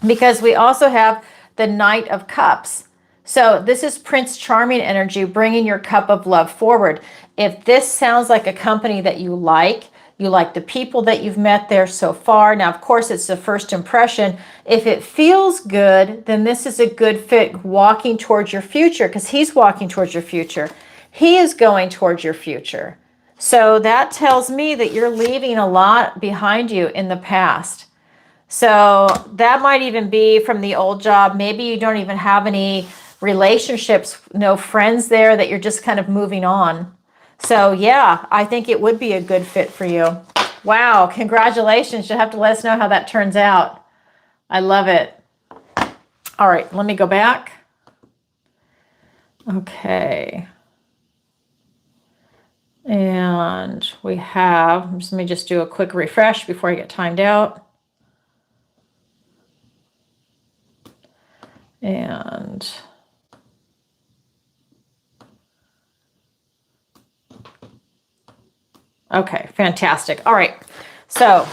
S1: because we also have the Knight of Cups. So this is Prince Charming energy, bringing your cup of love forward. If this sounds like a company that you like the people that you've met there so far. Now, of course, it's the first impression. If it feels good, then this is a good fit walking towards your future, because he's walking towards your future. He is going towards your future. So that tells me that you're leaving a lot behind you in the past. So that might even be from the old job. Maybe you don't even have any relationships, no friends there, that you're just kind of moving on. So yeah, I think it would be a good fit for you. Wow, congratulations. You'll have to let us know how that turns out. I love it. All right, let me go back. Okay. And we have, let me just do a quick refresh before I get timed out. And okay, fantastic. All right, so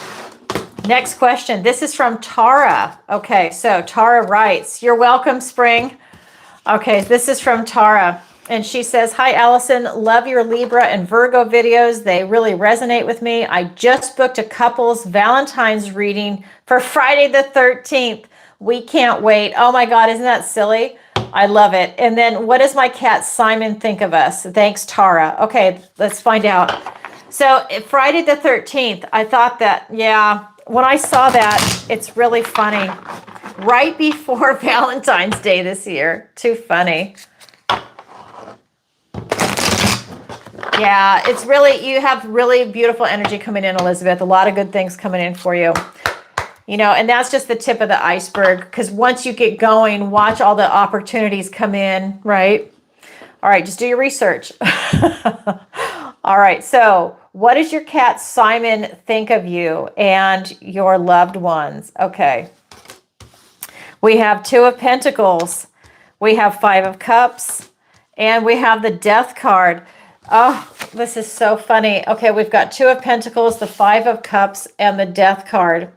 S1: next question. This is from Tara. Okay, so Tara writes, "You're welcome, Spring." Okay, this is from Tara. And she says, "Hi, Alison. Love your Libra and Virgo videos. They really resonate with me. I just booked a couple's Valentine's reading for Friday the 13th. We can't wait." Oh my God, isn't that silly? I love it. And then, "What does my cat Simon think of us?" Thanks, Tara. Okay, let's find out. So Friday the 13th, I thought that, yeah, when I saw that, it's really funny. Right before Valentine's Day this year. Too funny. Yeah, it's really, you have really beautiful energy coming in, Elizabeth. A lot of good things coming in for you. You know, and that's just the tip of the iceberg, because once you get going, watch all the opportunities come in, right? All right, just do your research. All right, so what does your cat Simon think of you and your loved ones? Okay. We have Two of Pentacles. We have Five of Cups. And we have the Death card. Oh, this is so funny. Okay, we've got Two of Pentacles, the Five of Cups, and the Death card.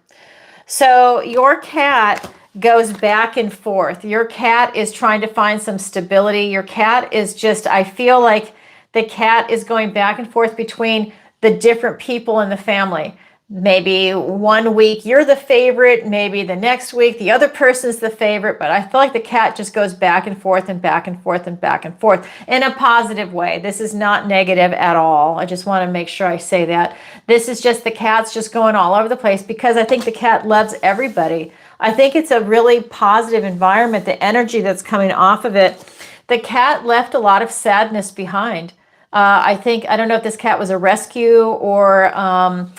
S1: So your cat goes back and forth. Your cat is trying to find some stability. Your cat is just, I feel like the cat is going back and forth between the different people in the family. Maybe one week you're the favorite, maybe the next week the other person's the favorite, but I feel like the cat just goes back and forth and back and forth and back and forth in a positive way. This is not negative at all. I just want to make sure I say that. This is just the cat's just going all over the place because I think the cat loves everybody. I think it's a really positive environment, the energy that's coming off of it. The cat left a lot of sadness behind. I don't know if this cat was a rescue or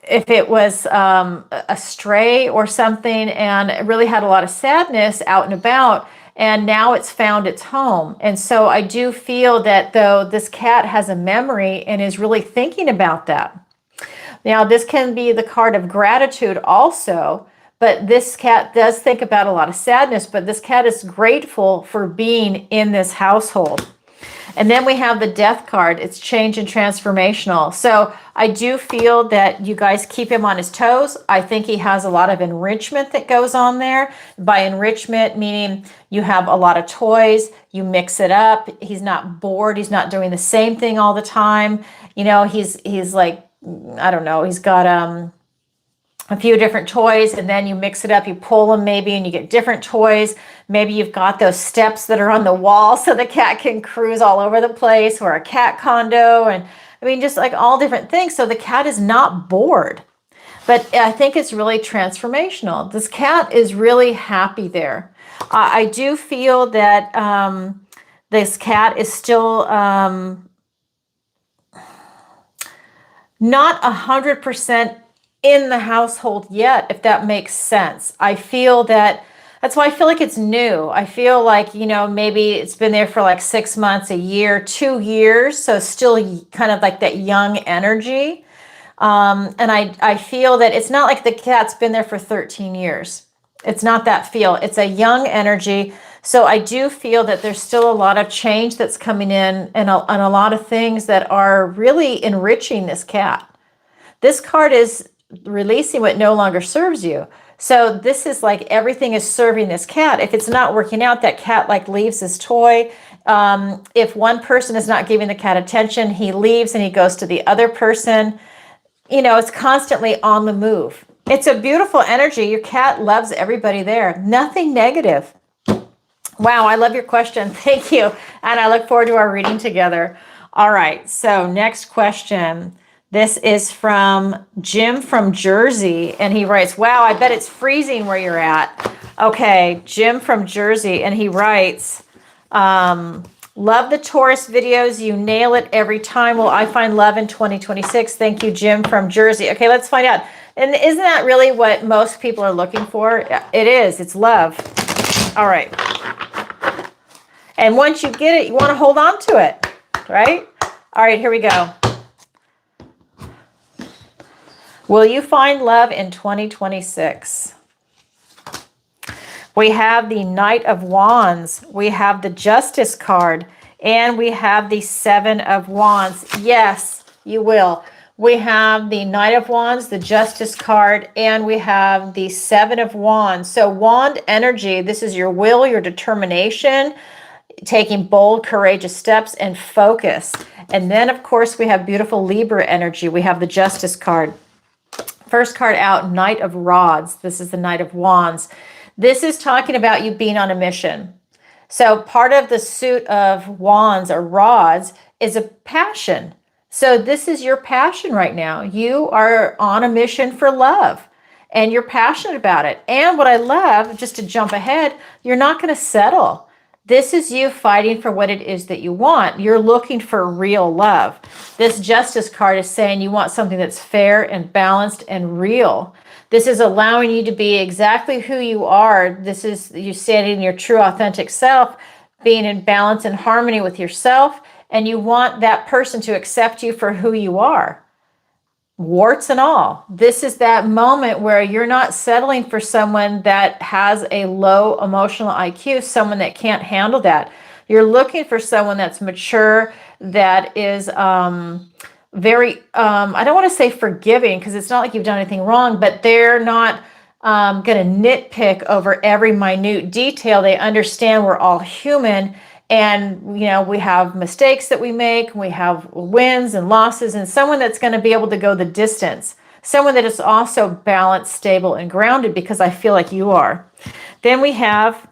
S1: if it was a stray or something, and it really had a lot of sadness out and about, and now it's found its home. And so I do feel that though this cat has a memory and is really thinking about that. Now this can be the card of gratitude also, but this cat does think about a lot of sadness, but this cat is grateful for being in this household. And then we have the death card. It's change and transformational. So I do feel that you guys keep him on his toes. I think he has a lot of enrichment that goes on there. By enrichment, meaning you have a lot of toys, you mix it up. He's not bored. He's not doing the same thing all the time. You know, he's like, I don't know, he's got a few different toys, and then you mix it up, you pull them maybe, and you get different toys. Maybe you've got those steps that are on the wall so the cat can cruise all over the place, or a cat condo, and I mean, just like all different things. So the cat is not bored, but I think it's really transformational. This cat is really happy there. I do feel that this cat is still not 100% in the household yet, if that makes sense. I feel that's why I feel like it's new. I feel like, you know, maybe it's been there for like 6 months, a year, 2 years. So still kind of like that young energy. And I feel that it's not like the cat's been there for 13 years. It's not that feel. It's a young energy. So I do feel that there's still a lot of change that's coming in, and a lot of things that are really enriching this cat. This card is releasing what no longer serves you. So this is like everything is serving this cat. If it's not working out, that cat like leaves his toy. If one person is not giving the cat attention, he leaves and he goes to the other person. You know, it's constantly on the move. It's a beautiful energy. Your cat loves everybody there. Nothing negative. Wow, I love your question. Thank you. And I look forward to our reading together. All right, so next question. This is from Jim from Jersey, and he writes, wow, I bet it's freezing where you're at. Okay, Jim from Jersey, and he writes, love the Taurus videos. You nail it every time. Will I find love in 2026? Thank you, Jim from Jersey. Okay, let's find out. And isn't that really what most people are looking for? It is. It's love. All right. And once you get it, you want to hold on to it, right? All right, here we go. Will you find love in 2026? We have the Knight of Wands. We have the Justice card. And we have the Seven of Wands. Yes, you will. We have the Knight of Wands, the Justice card, and we have the Seven of Wands. So wand energy, this is your will, your determination, taking bold, courageous steps and focus. And then, of course, we have beautiful Libra energy. We have the Justice card. First card out, Knight of Rods. This is the Knight of Wands. This is talking about you being on a mission. So part of the suit of wands or rods is a passion. So this is your passion right now. You are on a mission for love and you're passionate about it. And what I love, just to jump ahead, you're not going to settle. This is you fighting for what it is that you want. You're looking for real love. This Justice card is saying you want something that's fair and balanced and real. This is allowing you to be exactly who you are. This is you standing in your true authentic self, being in balance and harmony with yourself, and you want that person to accept you for who you are. Warts and all. This is that moment where you're not settling for someone that has a low emotional IQ, someone that can't handle that. You're looking for someone that's mature, that is very, I don't want to say forgiving because it's not like you've done anything wrong, but they're not going to nitpick over every minute detail. They understand we're all human, and we have mistakes that we make. We have wins and losses, and someone that's going to be able to go the distance. Someone that is also balanced, stable, and grounded, because I feel like you are. Then we have,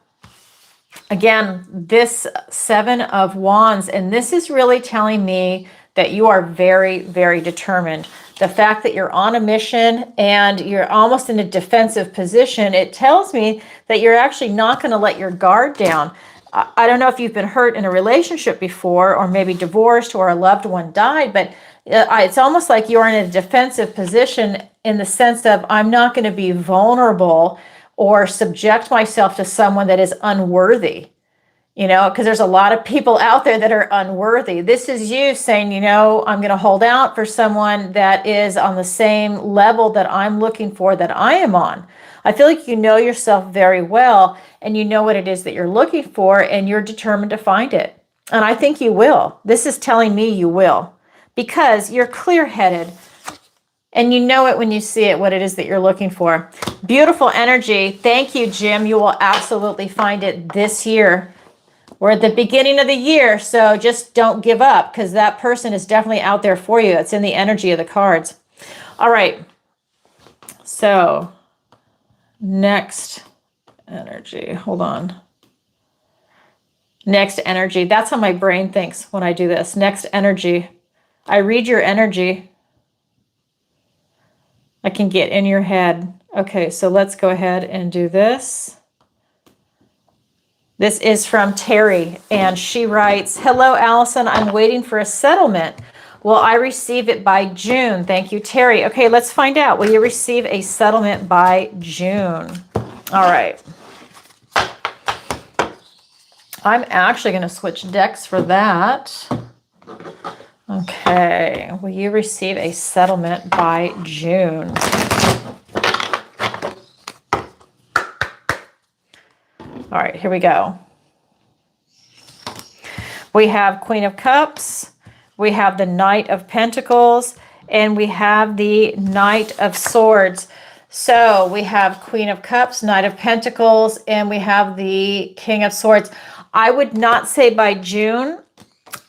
S1: again, this 7 of Wands, and this is really telling me that you are very, very determined. The fact that you're on a mission and you're almost in a defensive position, it tells me that you're actually not going to let your guard down. I don't know if you've been hurt in a relationship before, or maybe divorced, or a loved one died, but it's almost like you're in a defensive position in the sense of, I'm not going to be vulnerable or subject myself to someone that is unworthy. Because there's a lot of people out there that are unworthy. This is you saying, I'm going to hold out for someone that is on the same level that I'm looking for, that I am on. I feel like you know yourself very well, and you know what it is that you're looking for, and you're determined to find it. And I think you will. This is telling me you will, because you're clear-headed, and you know it when you see it, what it is that you're looking for. Beautiful energy. Thank you, Jim. You will absolutely find it this year. We're at the beginning of the year, so just don't give up, because that person is definitely out there for you. It's in the energy of the cards. All right. So next energy. Hold on. Next energy. That's how my brain thinks when I do this. Next energy. I read your energy. I can get in your head. Okay, so let's go ahead and do this. This is from Terry, and she writes, "Hello, Allison. I'm waiting for a settlement. Will I receive it by June? Thank you, Terry." Okay, let's find out. Will you receive a settlement by June? All right. I'm actually going to switch decks for that. Okay. Will you receive a settlement by June? All right, here we go. We have Queen of Cups, we have the Knight of Pentacles, and we have the Knight of Swords. So we have Queen of Cups, Knight of Pentacles, and we have the King of Swords. I would not say by June.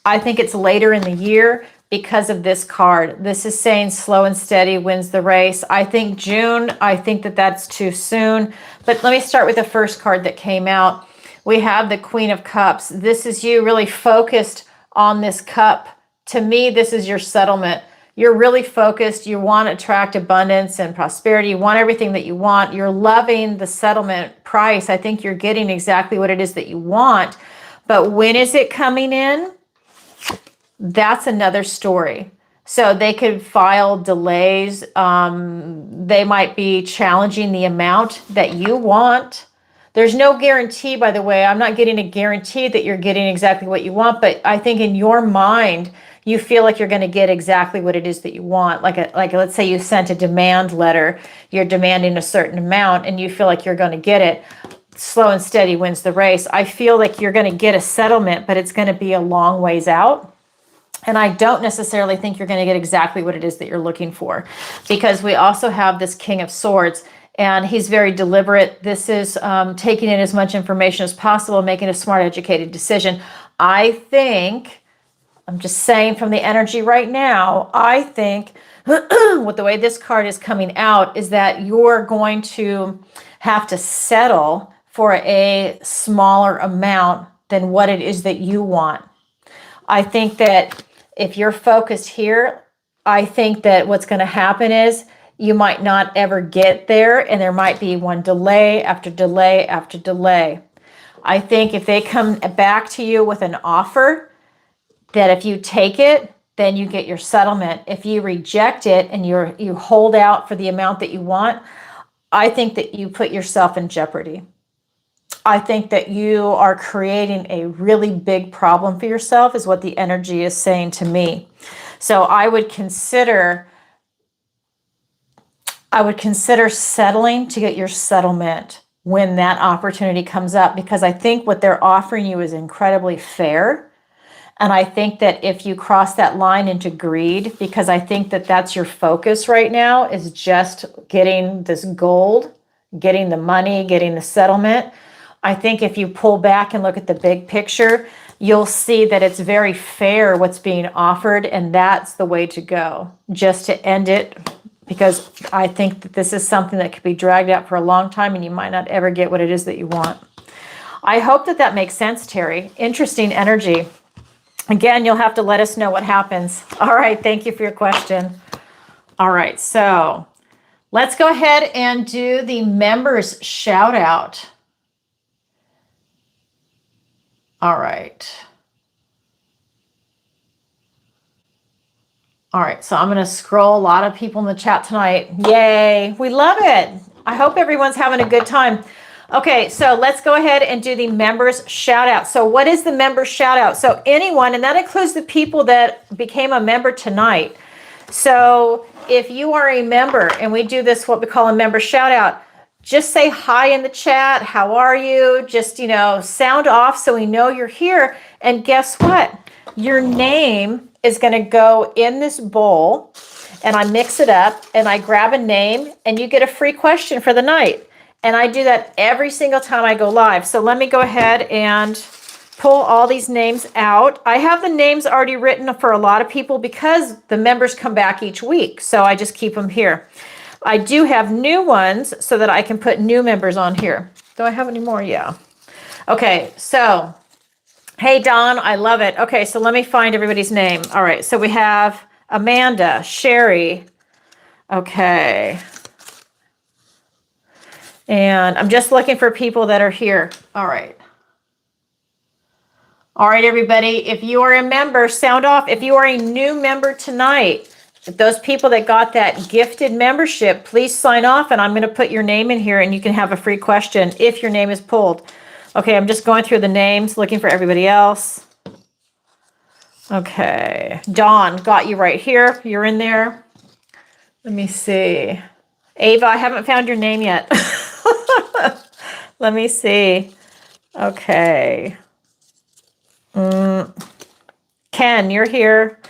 S1: I think it's later in the year because of this card. This is saying slow and steady wins the race. I think June, I think that that's too soon. But let me start with the first card that came out. We have the Queen of Cups. This is you really focused on this cup. To me, this is your settlement. You're really focused. You want to attract abundance and prosperity. You want everything that you want. You're loving the settlement price. I think you're getting exactly what it is that you want. But when is it coming in? That's another story. So they could file delays. They might be challenging the amount that you want. There's no guarantee, by the way. I'm not getting a guarantee that you're getting exactly what you want, but I think in your mind, you feel like you're going to get exactly what it is that you want. Like let's say you sent a demand letter, you're demanding a certain amount, and you feel like you're going to get it. Slow and steady wins the race. I feel like you're going to get a settlement, but it's going to be a long ways out. And I don't necessarily think you're going to get exactly what it is that you're looking for, because we also have this King of Swords, and he's very deliberate. This is taking in as much information as possible, making a smart, educated decision. I think, I'm just saying from the energy right now, I think with the way this card is coming out is that you're going to have to settle for a smaller amount than what it is that you want. I think that if you're focused here, I think that what's going to happen is you might not ever get there, and there might be one delay after delay after delay. I think if they come back to you with an offer, that if you take it, then you get your settlement. If you reject it and you hold out for the amount that you want, I think that you put yourself in jeopardy. I think that you are creating a really big problem for yourself, is what the energy is saying to me. So I would consider settling to get your settlement when that opportunity comes up, because I think what they're offering you is incredibly fair. And I think that if you cross that line into greed, because I think that that's your focus right now, is just getting this gold, getting the money, getting the settlement. I think if you pull back and look at the big picture, you'll see that it's very fair what's being offered, and that's the way to go, just to end it, because I think that this is something that could be dragged out for a long time and you might not ever get what it is that you want. I hope that that makes sense, Terry. Interesting energy. Again, you'll have to let us know what happens. All right, thank you for your question. All right, so let's go ahead and do the members shout out. All right. All right, so I'm going to scroll. A lot of people in the chat tonight. Yay, we love it. I hope everyone's having a good time. Okay, so let's go ahead and do the members shout out. So what is the members shout out? So anyone, and that includes the people that became a member tonight. So if you are a member and we do this, what we call a member shout out, just say hi in the chat. How are you? Just, sound off so we know you're here. And guess what? Your name is going to go in this bowl, and I mix it up and I grab a name and you get a free question for the night. And I do that every single time I go live. So let me go ahead and pull all these names out. I have the names already written for a lot of people because the members come back each week. So I just keep them here. I do have new ones so that I can put new members on here. Do I have any more? Yeah. Okay, so, hey, Don, I love it. Okay, so let me find everybody's name. All right, so we have Amanda, Sherry. Okay. And I'm just looking for people that are here. All right. All right, everybody, if you are a member, sound off. If you are a new member tonight, if those people that got that gifted membership, please sign off, and I'm going to put your name in here and you can have a free question if your name is pulled. Okay, I'm just going through the names, looking for everybody else. Okay, Dawn, got you right here. You're in there. Let me see. Ava, I haven't found your name yet. Let me see. Okay. Ken, you're here.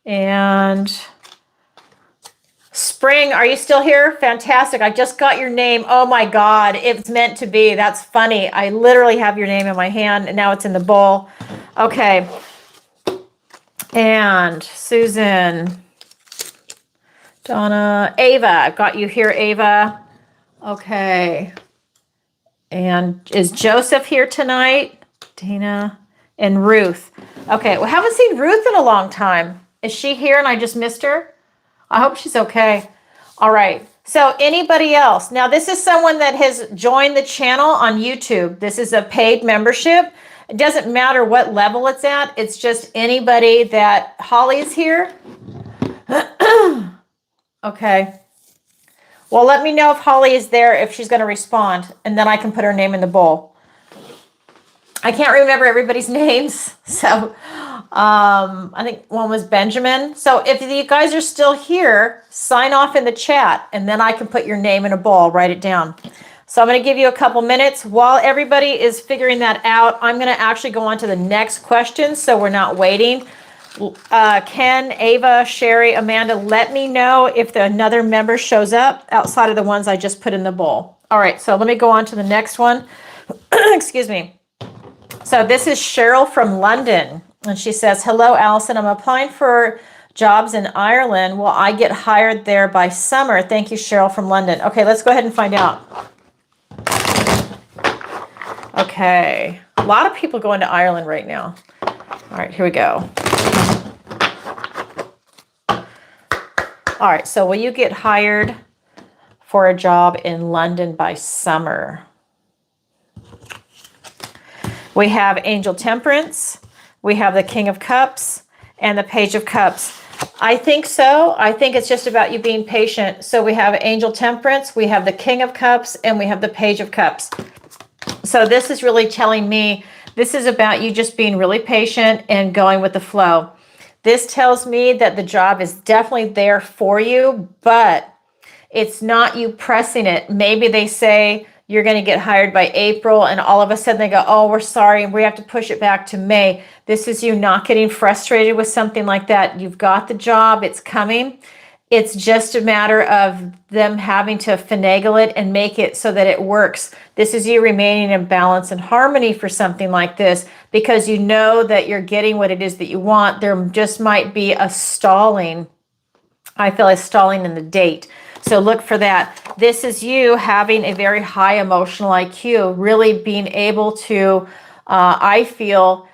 S1: And Spring, are you still here? Fantastic. I just got your name. Oh my God, it's meant to be. That's funny. I literally have your name in my hand and now it's in the bowl. Okay. And Susan, Donna, Ava, I've got you here, Ava. Okay. And is Joseph here tonight? Dana and Ruth. Okay, we haven't seen Ruth in a long time. Is she here and I just missed her? I hope she's okay. All right. So anybody else? Now, this is someone that has joined the channel on YouTube. This is a paid membership. It doesn't matter what level it's at. It's just anybody that Holly's here. Okay. Well, let me know if Holly is there, if she's going to respond, and then I can put her name in the bowl. I can't remember everybody's names. So I think one was Benjamin. So if you guys are still here, sign off in the chat, and then I can put your name in a bowl, write it down. So I'm going to give you a couple minutes. While everybody is figuring that out, I'm going to actually go on to the next question so we're not waiting. Ken, Ava, Sherry, Amanda, let me know if another member shows up outside of the ones I just put in the bowl. All right, so let me go on to the next one. Excuse me. So this is Cheryl from London, and she says, hello, Alison. I'm applying for jobs in Ireland. Will I get hired there by summer? Thank you, Cheryl from London. Okay, let's go ahead and find out. Okay, a lot of people going to Ireland right now. All right, here we go. All right, so will you get hired for a job in London by summer? We have Angel Temperance, we have the King of Cups, and the Page of Cups. I think so. I think it's just about you being patient. So we have Angel Temperance, we have the King of Cups, and we have the Page of Cups. So this is really telling me this is about you just being really patient and going with the flow. This tells me that the job is definitely there for you, but it's not you pressing it. Maybe they say you're going to get hired by April, and all of a sudden they go, oh, we're sorry, and we have to push it back to May. This is you not getting frustrated with something like that. You've got the job, it's coming, It's just a matter of them having to finagle it and make it so that it works. This is you remaining in balance and harmony for something like this, because you know that you're getting what it is that you want. There just might be a stalling. I feel like stalling in the date. So look for that. This is you having a very high emotional IQ, really being able to, I feel,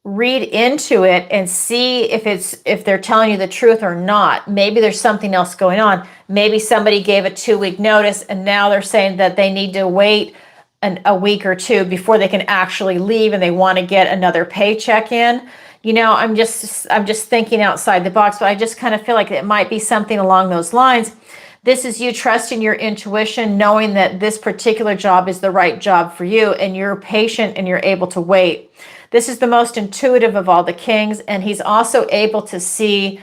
S1: read into it and see if they're telling you the truth or not. Maybe there's something else going on. Maybe somebody gave a 2-week notice and now they're saying that they need to wait a week or two before they can actually leave, and they want to get another paycheck in. You know, I'm just thinking outside the box, but I just kind of feel like it might be something along those lines. This is you trusting your intuition, knowing that this particular job is the right job for you, and you're patient and you're able to wait. This is the most intuitive of all the kings, and he's also able to see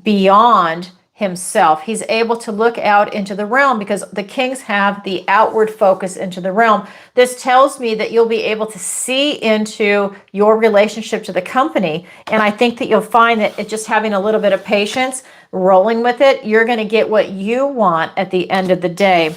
S1: beyond himself. He's able to look out into the realm, because the kings have the outward focus into the realm. This tells me that you'll be able to see into your relationship to the company, and I think that you'll find that just having a little bit of patience, rolling with it, you're going to get what you want at the end of the day.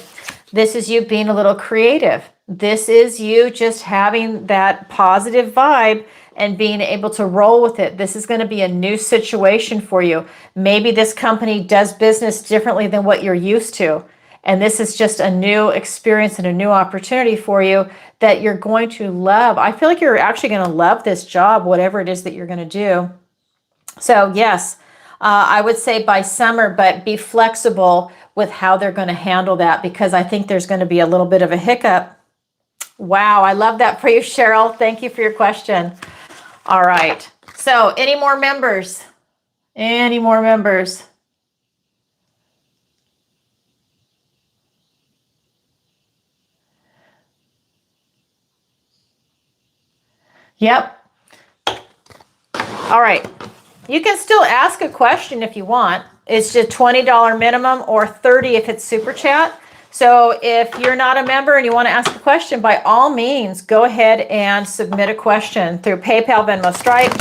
S1: This is you being a little creative. This is you just having that positive vibe and being able to roll with it. This is going to be a new situation for you. Maybe this company does business differently than what you're used to. And this is just a new experience and a new opportunity for you that you're going to love. I feel like you're actually going to love this job, whatever it is that you're going to do. So yes, I would say by summer, but be flexible with how they're going to handle that, because I think there's going to be a little bit of a hiccup. Wow, I love that for you, Cheryl. Thank you for your question. All right. So any more members? Any more members? Yep. All right. You can still ask a question if you want. It's just $20 minimum or $30 if it's Super Chat. So if you're not a member and you want to ask a question, by all means, go ahead and submit a question through PayPal, Venmo, Stripe.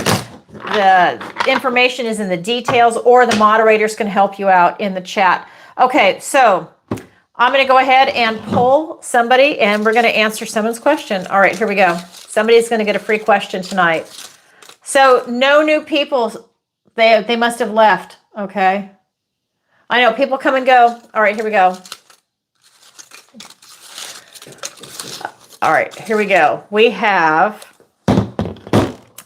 S1: The information is in the details, or the moderators can help you out in the chat. Okay, so I'm going to go ahead and pull somebody, and we're going to answer someone's question. All right, here we go. Somebody's going to get a free question tonight. So no new people. They must have left. Okay. I know people come and go. All right, here we go. All right, here we go. We have,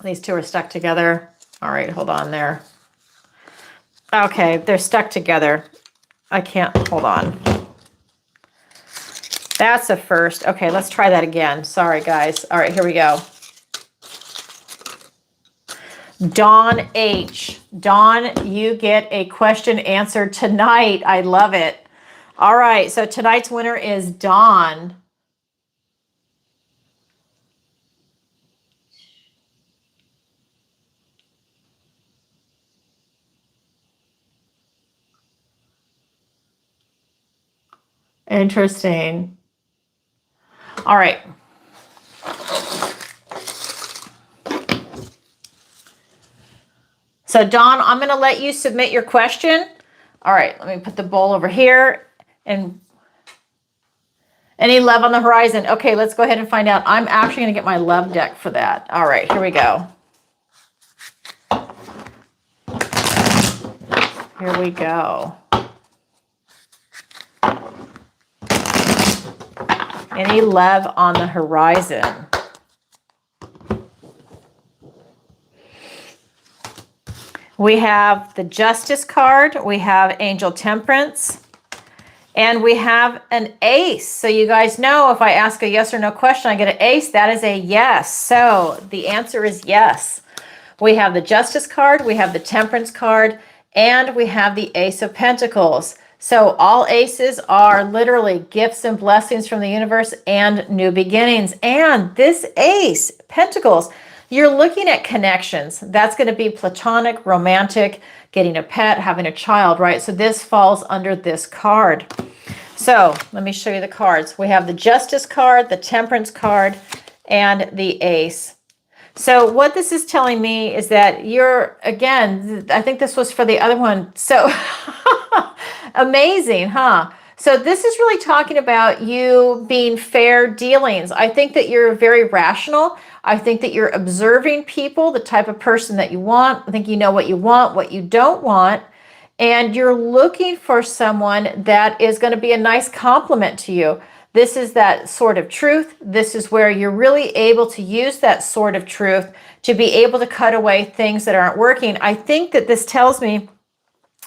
S1: these two are stuck together. All right, hold on there. Okay, they're stuck together. I can't, hold on. That's a first. Okay, let's try that again. Sorry, guys. All right, here we go. Dawn H. Dawn, you get a question answered tonight. I love it. All right, so tonight's winner is Dawn. Interesting. All right. So Dawn, I'm going to let you submit your question. All right, let me put the bowl over here. And any love on the horizon? Okay, let's go ahead and find out. I'm actually going to get my love deck for that. All right, here we go. Here we go. Any love on the horizon? We have the Justice card. We have Angel Temperance. And we have an ace. So you guys know if I ask a yes or no question, I get an ace. That is a yes. So the answer is yes. We have the Justice card. We have the Temperance card. And we have the Ace of Pentacles. So all aces are literally gifts and blessings from the universe and new beginnings. And this ace, Pentacles, you're looking at connections. That's going to be platonic, romantic, getting a pet, having a child, right? So this falls under this card. So let me show you the cards. We have the Justice card, the Temperance card, and the Ace. So what this is telling me is that you're, again, I think this was for the other one. So Amazing, huh? So this is really talking about you being fair dealings. I think that you're very rational. I think that you're observing people, the type of person that you want. I think you know what you want, what you don't want. And you're looking for someone that is going to be a nice compliment to you. This is that sort of truth. This is where you're really able to use that sort of truth to be able to cut away things that aren't working. I think that this tells me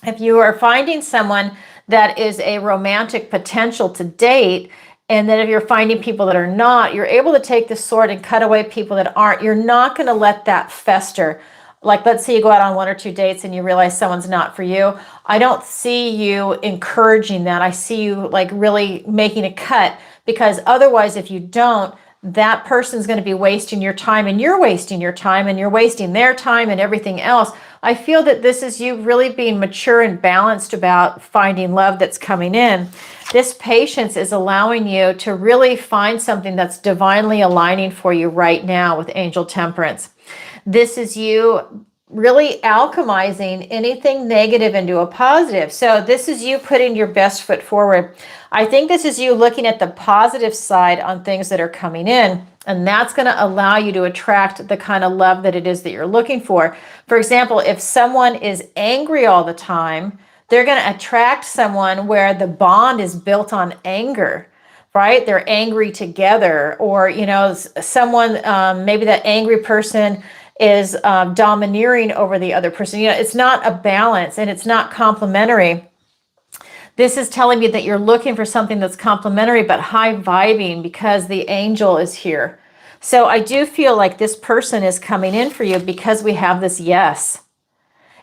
S1: if you are finding someone that is a romantic potential to date, and then if you're finding people that are not, you're able to take this sword and cut away people that aren't. You're not going to let that fester. Like, let's say you go out on 1 or 2 dates and you realize someone's not for you. I don't see you encouraging that. I see you like really making a cut, because otherwise, if you don't, that person's going to be wasting your time, and you're wasting your time, and you're wasting their time and everything else. I feel that this is you really being mature and balanced about finding love that's coming in. This patience is allowing you to really find something that's divinely aligning for you right now with Angel Temperance. This is you really alchemizing anything negative into a positive. So this is you putting your best foot forward. I think this is you looking at the positive side on things that are coming in, and that's going to allow you to attract the kind of love that it is that you're looking for. For example, if someone is angry all the time, they're going to attract someone where the bond is built on anger, right? They're angry together, or, you know, someone, maybe that angry person is domineering over the other person. You know, it's not a balance, and it's not complementary. This is telling me that you're looking for something that's complementary but high vibing, because the angel is here. So I do feel like this person is coming in for you because we have this yes.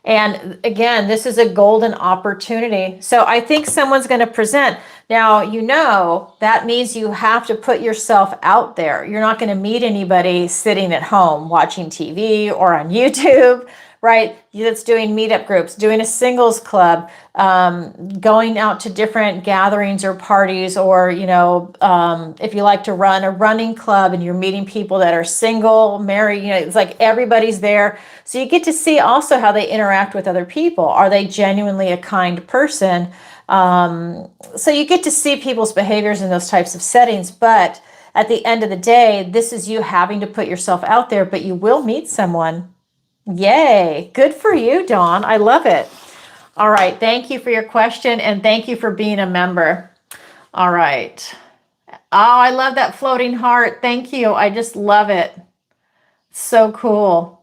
S1: And again, this is a golden opportunity. So I think someone's going to present. Now, you know, that means you have to put yourself out there. You're not going to meet anybody sitting at home watching TV or on YouTube, right? That's doing meetup groups, doing a singles club, going out to different gatherings or parties, or, you know, if you like to run a running club and you're meeting people that are single, married, you know, it's like everybody's there. So you get to see also how they interact with other people. Are they genuinely a kind person? So you get to see people's behaviors in those types of settings. But at the end of the day, this is you having to put yourself out there, but you will meet someone. Yay. Good for you, Dawn. I love it. All right. Thank you for your question, and thank you for being a member. All right. Oh, I love that floating heart. Thank you. I just love it. So cool.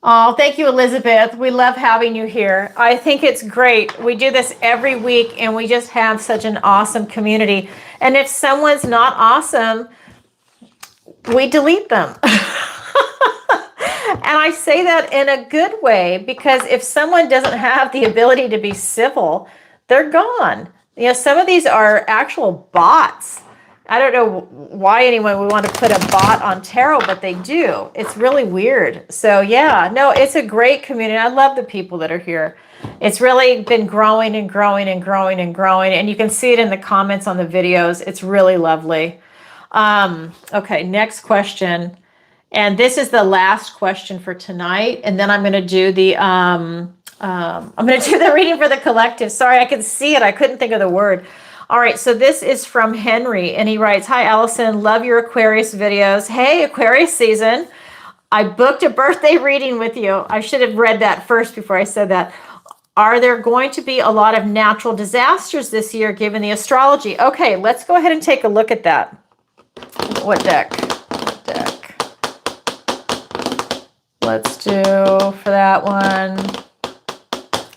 S1: Oh, thank you, Elizabeth. We love having you here. I think it's great. We do this every week, and we just have such an awesome community. And if someone's not awesome, we delete them. And I say that in a good way, because if someone doesn't have the ability to be civil, they're gone. You know, some of these are actual bots. I don't know why anyone would want to put a bot on tarot, but they do. It's really weird. So yeah, no, it's a great community. I love the people that are here. It's really been growing and growing and growing and growing. And you can see it in the comments on the videos. It's really lovely. Okay, next question. And this is the last question for tonight. And then I'm going to do the reading for the collective. Sorry, I can see it. I couldn't think of the word. All right, so this is from Henry, and he writes, "Hi, Alison, love your Aquarius videos. Hey, Aquarius season. I booked a birthday reading with you." I should have read that first before I said that. "Are there going to be a lot of natural disasters this year given the astrology?" Okay, let's go ahead and take a look at that. What deck? What deck? Let's do for that one.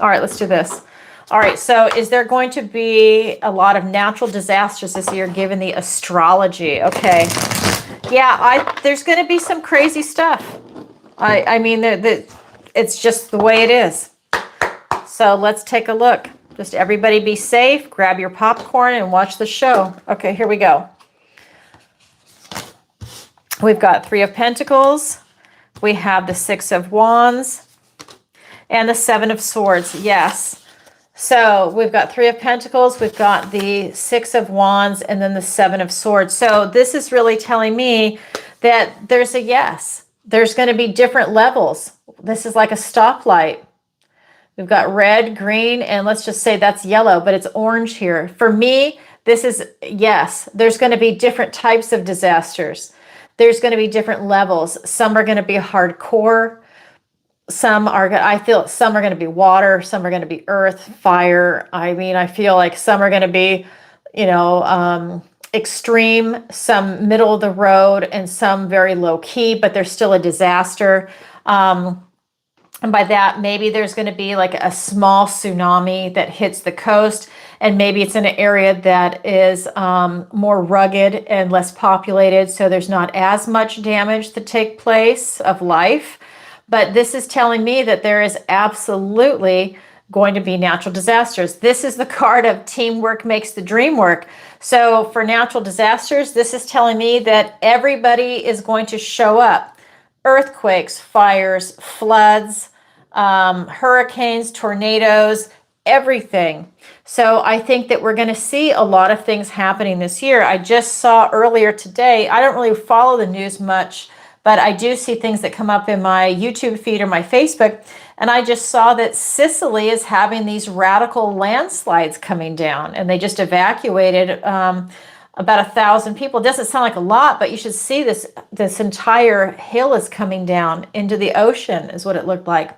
S1: All right, let's do this. All right, so is there going to be a lot of natural disasters this year given the astrology? Okay. Yeah, there's going to be some crazy stuff. I mean, it's just the way it is. So let's take a look. Just everybody be safe, grab your popcorn, and watch the show. Okay, here we go. We've got 3 of Pentacles. We have the 6 of Wands and the 7 of Swords. Yes. So we've got 3 of Pentacles, we've got the 6 of Wands, and then the 7 of Swords. So this is really telling me that there's a yes. There's going to be different levels. This is like a stoplight. We've got red, green, and let's just say that's yellow, but it's orange here. For me, this is yes. There's going to be different types of disasters. There's going to be different levels. Some are going to be hardcore. Some are, I feel some are going to be water, some are going to be earth, fire. I mean, I feel like some are going to be, you know, extreme, some middle of the road, and some very low key, but there's still a disaster. And by that, maybe there's going to be like a small tsunami that hits the coast, and maybe it's in an area that is more rugged and less populated, so there's not as much damage to take place of life. But this is telling me that there is absolutely going to be natural disasters. This is the card of teamwork makes the dream work. So for natural disasters, this is telling me that everybody is going to show up. Earthquakes, fires, floods, hurricanes, tornadoes, everything. So I think that we're going to see a lot of things happening this year. I just saw earlier today, I don't really follow the news much, but I do see things that come up in my YouTube feed or my Facebook. And I just saw that Sicily is having these radical landslides coming down, and they just evacuated about 1,000 people. It doesn't sound like a lot, but you should see this entire hill is coming down into the ocean is what it looked like.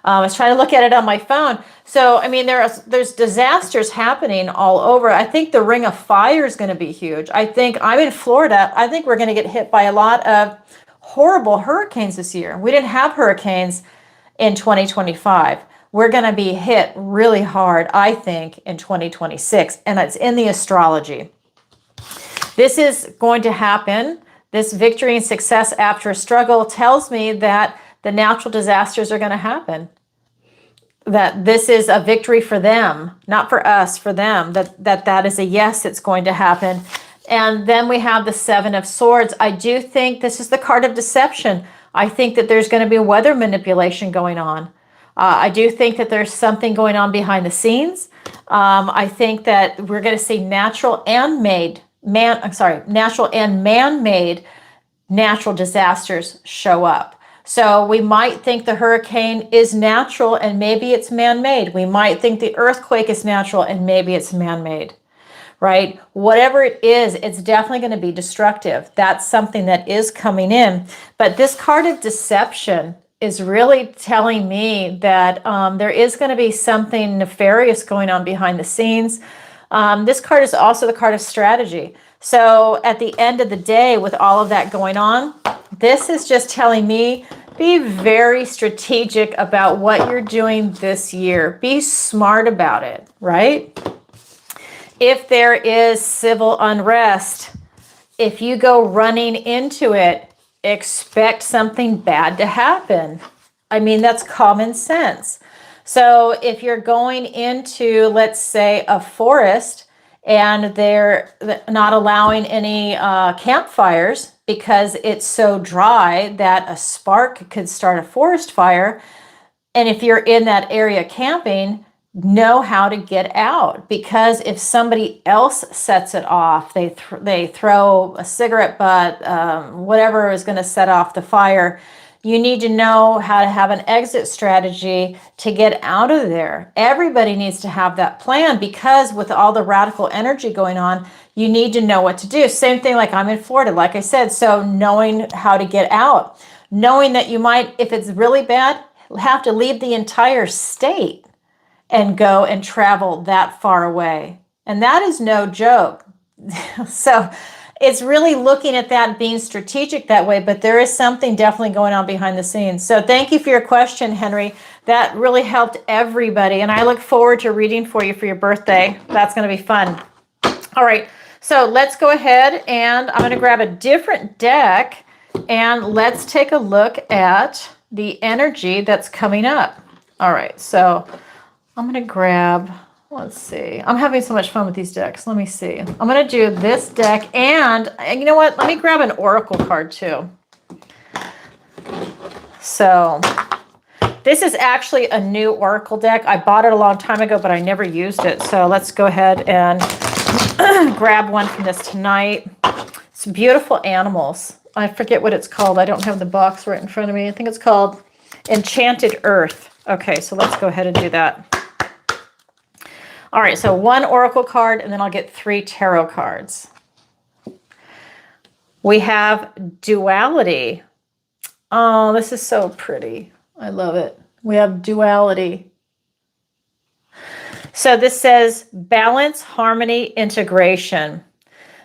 S1: I was trying to look at it on my phone. So, I mean, there's disasters happening all over. I think the Ring of Fire is going to be huge. I think I'm in Florida. I think we're going to get hit by a lot of horrible hurricanes this year. We didn't have hurricanes in 2025. We're going to be hit really hard, I think, in 2026, and it's in the astrology. This is going to happen. This victory and success after a struggle tells me that the natural disasters are going to happen. That this is a victory for them, not for us, for them. That is a yes, it's going to happen. And then we have the 7 of Swords. I do think this is the card of deception. I think that there's going to be weather manipulation going on. I do think that there's something going on behind the scenes. I think that we're going to see natural and man-made natural disasters show up. So we might think the hurricane is natural and maybe it's man-made. We might think the earthquake is natural and maybe it's man-made. Right? Whatever it is, it's definitely going to be destructive. That's something that is coming in. But this card of deception is really telling me that there is going to be something nefarious going on behind the scenes. This card is also the card of strategy. So at the end of the day, with all of that going on, this is just telling me, be very strategic about what you're doing this year. Be smart about it, right? If there is civil unrest, if you go running into it, expect something bad to happen. I mean, that's common sense. So if you're going into, let's say, a forest and they're not allowing any campfires because it's so dry that a spark could start a forest fire, and if you're in that area camping, know how to get out, because if somebody else sets it off, they throw a cigarette butt, whatever is going to set off the fire, you need to know how to have an exit strategy to get out of there. Everybody needs to have that plan, because with all the radical energy going on, you need to know what to do. Same thing, like I'm in Florida, like I said, so knowing how to get out, knowing that you might, if it's really bad, have to leave the entire state and go and travel that far away. And that is no joke. So it's really looking at that and being strategic that way, but there is something definitely going on behind the scenes. So thank you for your question, Henry. That really helped everybody. And I look forward to reading for you for your birthday. That's going to be fun. All right. So let's go ahead and I'm going to grab a different deck and let's take a look at the energy that's coming up. All right. So I'm going to grab, let's see. I'm having so much fun with these decks. Let me see. I'm going to do this deck, and you know what? Let me grab an oracle card too. So This is actually a new Oracle deck. I bought it a long time ago, but I never used it. So let's go ahead and grab one from this tonight. It's beautiful animals. I forget what it's called. I don't have the box right in front of me. I think it's called Enchanted Earth. Okay, so let's go ahead and do that. All right, so one Oracle card, and then I'll get 3 tarot cards. We have duality. Oh, this is so pretty. I love it. We have duality. So this says balance, harmony, integration.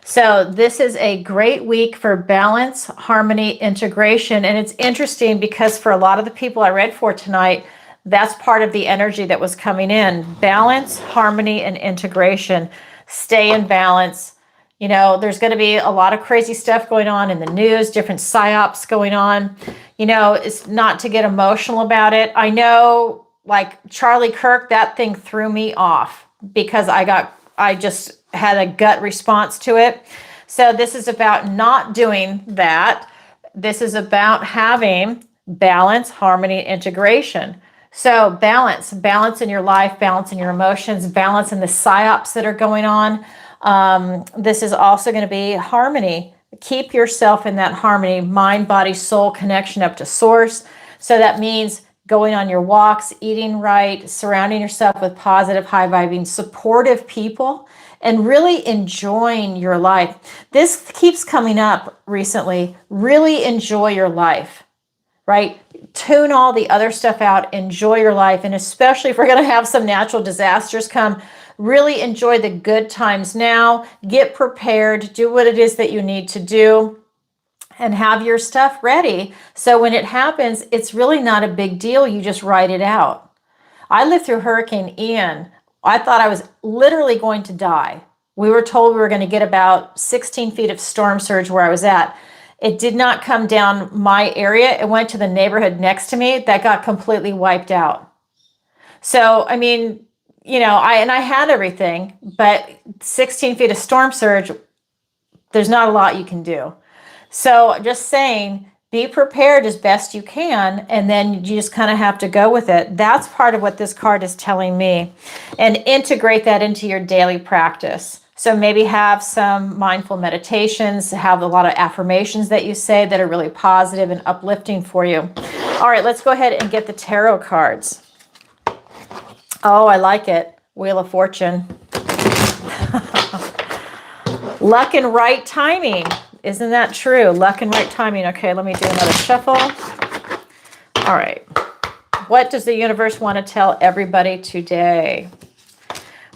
S1: So this is a great week for balance, harmony, integration. And it's interesting because for a lot of the people I read for tonight, that's part of the energy that was coming in. Balance, harmony, and integration. Stay in balance. You know, there's going to be a lot of crazy stuff going on in the news, different psyops going on. You know, it's not to get emotional about it. I know, like Charlie Kirk, that thing threw me off because I just had a gut response to it. So this is about not doing that. This is about having balance, harmony, integration. So balance in your life, balance in your emotions, balance in the psyops that are going on. This is also going to be harmony. Keep yourself in that harmony, mind, body, soul connection up to source. So that means going on your walks, eating right, surrounding yourself with positive, high vibing, supportive people, and really enjoying your life. This keeps coming up recently. Really enjoy your life, right? Tune all the other stuff out, enjoy your life. And especially if we're going to have some natural disasters come, really enjoy the good times now. Get prepared, do what it is that you need to do, and have your stuff ready. So when it happens, it's really not a big deal. You just write it out. I lived through Hurricane Ian. I thought I was literally going to die. We were told we were going to get about 16 feet of storm surge where I was at. It did not come down my area. It went to the neighborhood next to me that got completely wiped out. So, I mean, you know, I had everything, but 16 feet of storm surge, there's not a lot you can do. So just saying, be prepared as best you can, and then you just kind of have to go with it. That's part of what this card is telling me. And integrate that into your daily practice. So maybe have some mindful meditations, have a lot of affirmations that you say that are really positive and uplifting for you. All right, let's go ahead and get the tarot cards. Oh, I like it. Wheel of Fortune. Luck and right timing. Isn't that true? Luck and right timing. Okay, let me do another shuffle. All right. What does the universe want to tell everybody today?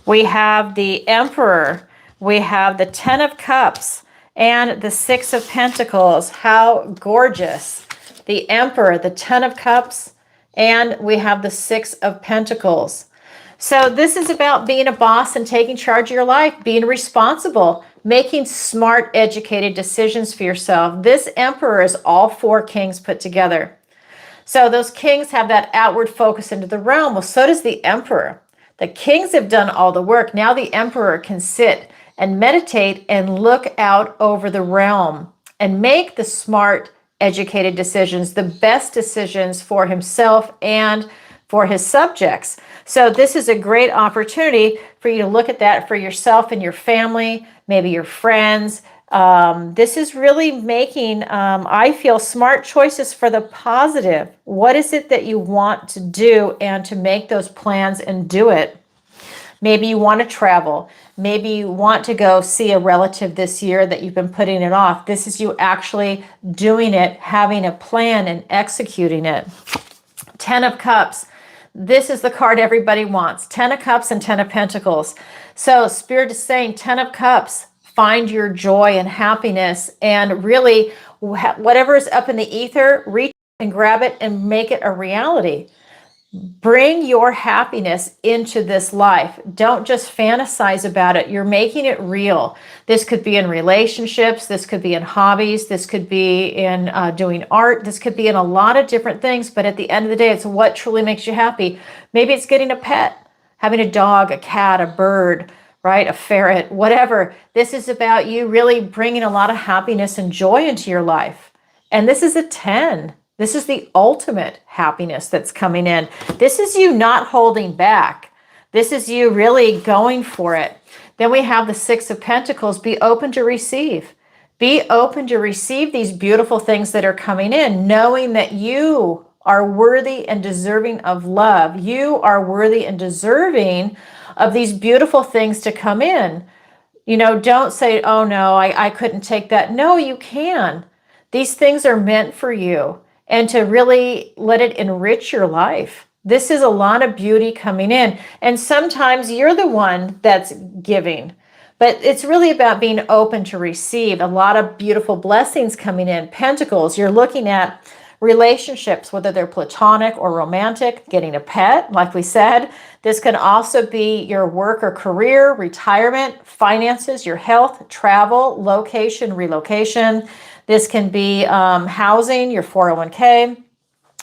S1: We have the Emperor. We have the 10 of Cups and the 6 of Pentacles. How gorgeous. The Emperor, the 10 of Cups, and we have the 6 of Pentacles. So this is about being a boss and taking charge of your life, being responsible, making smart, educated decisions for yourself. This Emperor is all 4 kings put together. So those kings have that outward focus into the realm. Well, so does the Emperor. The kings have done all the work. Now the Emperor can sit and meditate and look out over the realm and make the smart, educated decisions, the best decisions for himself and for his subjects. So this is a great opportunity for you to look at that for yourself and your family, maybe your friends. This is really making, I feel, smart choices for the positive. What is it that you want to do, and to make those plans and do it? Maybe you want to travel. Maybe you want to go see a relative this year that you've been putting it off. This is you actually doing it, having a plan and executing it. 10 of Cups. This is the card everybody wants. 10 of Cups and 10 of Pentacles. So Spirit is saying 10 of Cups, find your joy and happiness, and really whatever is up in the ether, reach and grab it and make it a reality. Bring your happiness into this life. Don't just fantasize about it. You're making it real. This could be in relationships. This could be in hobbies. This could be in doing art. This could be in a lot of different things. But at the end of the day, it's what truly makes you happy. Maybe it's getting a pet, having a dog, a cat, a bird, right? A ferret, whatever. This is about you really bringing a lot of happiness and joy into your life. And this is a 10. This is the ultimate happiness that's coming in. This is you not holding back. This is you really going for it. Then we have the Six of Pentacles. Be open to receive. Be open to receive these beautiful things that are coming in, knowing that you are worthy and deserving of love. You are worthy and deserving of these beautiful things to come in. You know, don't say, oh no, I couldn't take that. No, you can. These things are meant for you, and to really let it enrich your life. This is a lot of beauty coming in. And sometimes you're the one that's giving. But it's really about being open to receive. A lot of beautiful blessings coming in. Pentacles, you're looking at relationships, whether they're platonic or romantic, getting a pet, like we said. This can also be your work or career, retirement, finances, your health, travel, location, relocation. This can be housing, your 401k,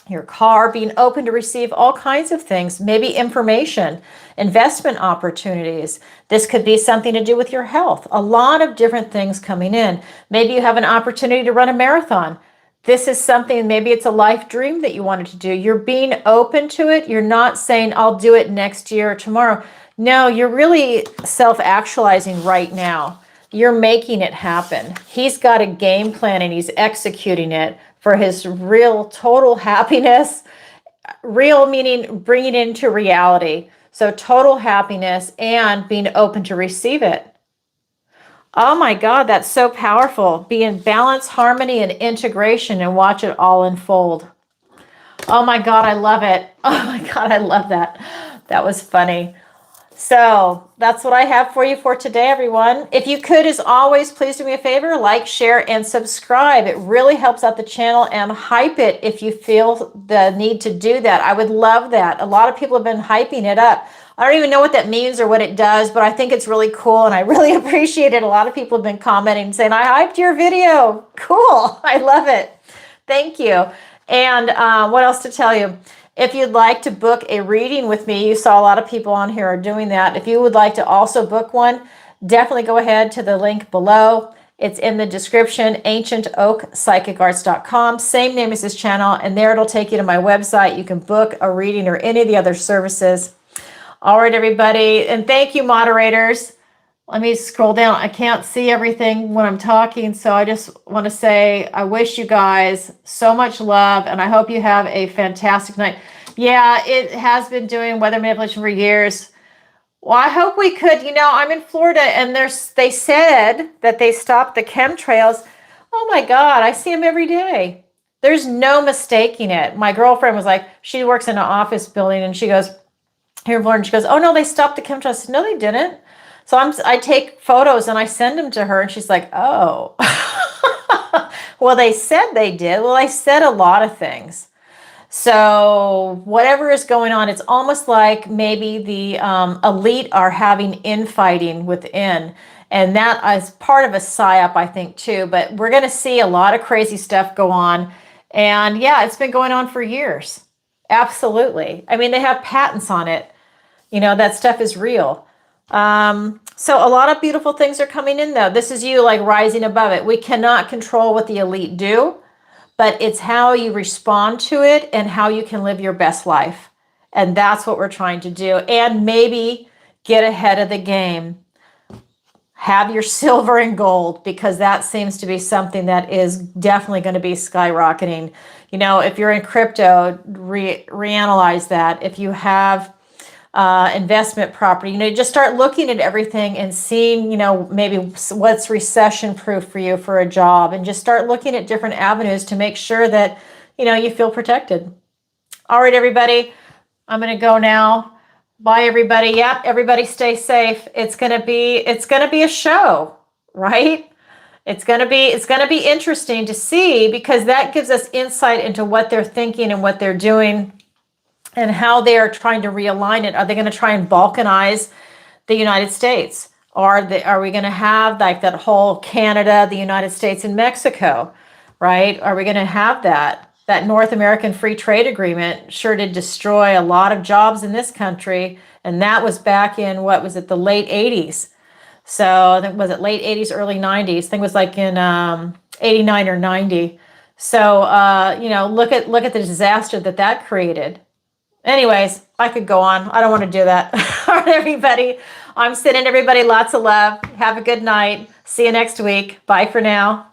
S1: your car, being open to receive all kinds of things, maybe information, investment opportunities. This could be something to do with your health. A lot of different things coming in. Maybe you have an opportunity to run a marathon. This is something, maybe it's a life dream that you wanted to do. You're being open to it. You're not saying, I'll do it next year or tomorrow. No, you're really self-actualizing right now. You're making it happen. He's got a game plan and he's executing it for his real total happiness. Real meaning bringing it into reality. So total happiness and being open to receive it. Oh my God, that's so powerful. Be in balance, harmony, and integration, and watch it all unfold. Oh my God, I love it. Oh my God, I love that. That was funny. So that's what I have for you for today, everyone. If you could, as always, please do me a favor, like, share, and subscribe. It really helps out the channel, and hype it if you feel the need to do that. I would love that. A lot of people have been hyping it up. I don't even know what that means or what it does, but I think it's really cool, and I really appreciate it. A lot of people have been commenting saying, I hyped your video. Cool. I love it. Thank you. And what else to tell you? If you'd like to book a reading with me, you saw a lot of people on here are doing that. If you would like to also book one, definitely go ahead to the link below. It's in the description, ancientoakpsychicarts.com, same name as this channel, and there it'll take you to my website. You can book a reading or any of the other services. All right, everybody, and thank you, moderators. Let me scroll down. I can't see everything when I'm talking, so I just want to say I wish you guys so much love, and I hope you have a fantastic night. Yeah, it has been doing weather manipulation for years. Well, I hope we could. You know, I'm in Florida, and they said that they stopped the chemtrails. Oh my God, I see them every day. There's no mistaking it. My girlfriend was like, she works in an office building, and she goes, here in Florida, and she goes, oh no, they stopped the chemtrails. I said, no, they didn't. So I take photos and I send them to her, and she's like, oh, well, they said they did. Well, I said a lot of things. So whatever is going on, it's almost like maybe the elite are having infighting within. And that is part of a psyop, I think, too. But we're going to see a lot of crazy stuff go on. And yeah, it's been going on for years. Absolutely. I mean, they have patents on it. You know, that stuff is real. So a lot of beautiful things are coming in, though. This is you like rising above it. We cannot control what the elite do, but it's how you respond to it and how you can live your best life. And that's what we're trying to do. And maybe get ahead of the game. Have your silver and gold, because that seems to be something that is definitely going to be skyrocketing. You know, if you're in crypto, reanalyze that. If you have investment property, you know, just start looking at everything and seeing, you know, maybe what's recession proof for you for a job, and just start looking at different avenues to make sure that, you know, you feel protected. All right, everybody, I'm going to go now. Bye, everybody. Yep, everybody stay safe. It's going to be a show, right? It's going to be interesting to see, because that gives us insight into what they're thinking and what they're doing, and how they are trying to realign it. Are they going to try and balkanize the United States? Or are we going to have like that whole Canada, the United States, and Mexico, right? Are we going to have that? That North American Free Trade Agreement sure did destroy a lot of jobs in this country. And that was back in, what was it, the late 80s. So was it late 80s, early 90s? I think it was like in 89 or 90. So, look at the disaster that created. Anyways, I could go on. I don't want to do that. All right, everybody. I'm sending everybody lots of love. Have a good night. See you next week. Bye for now.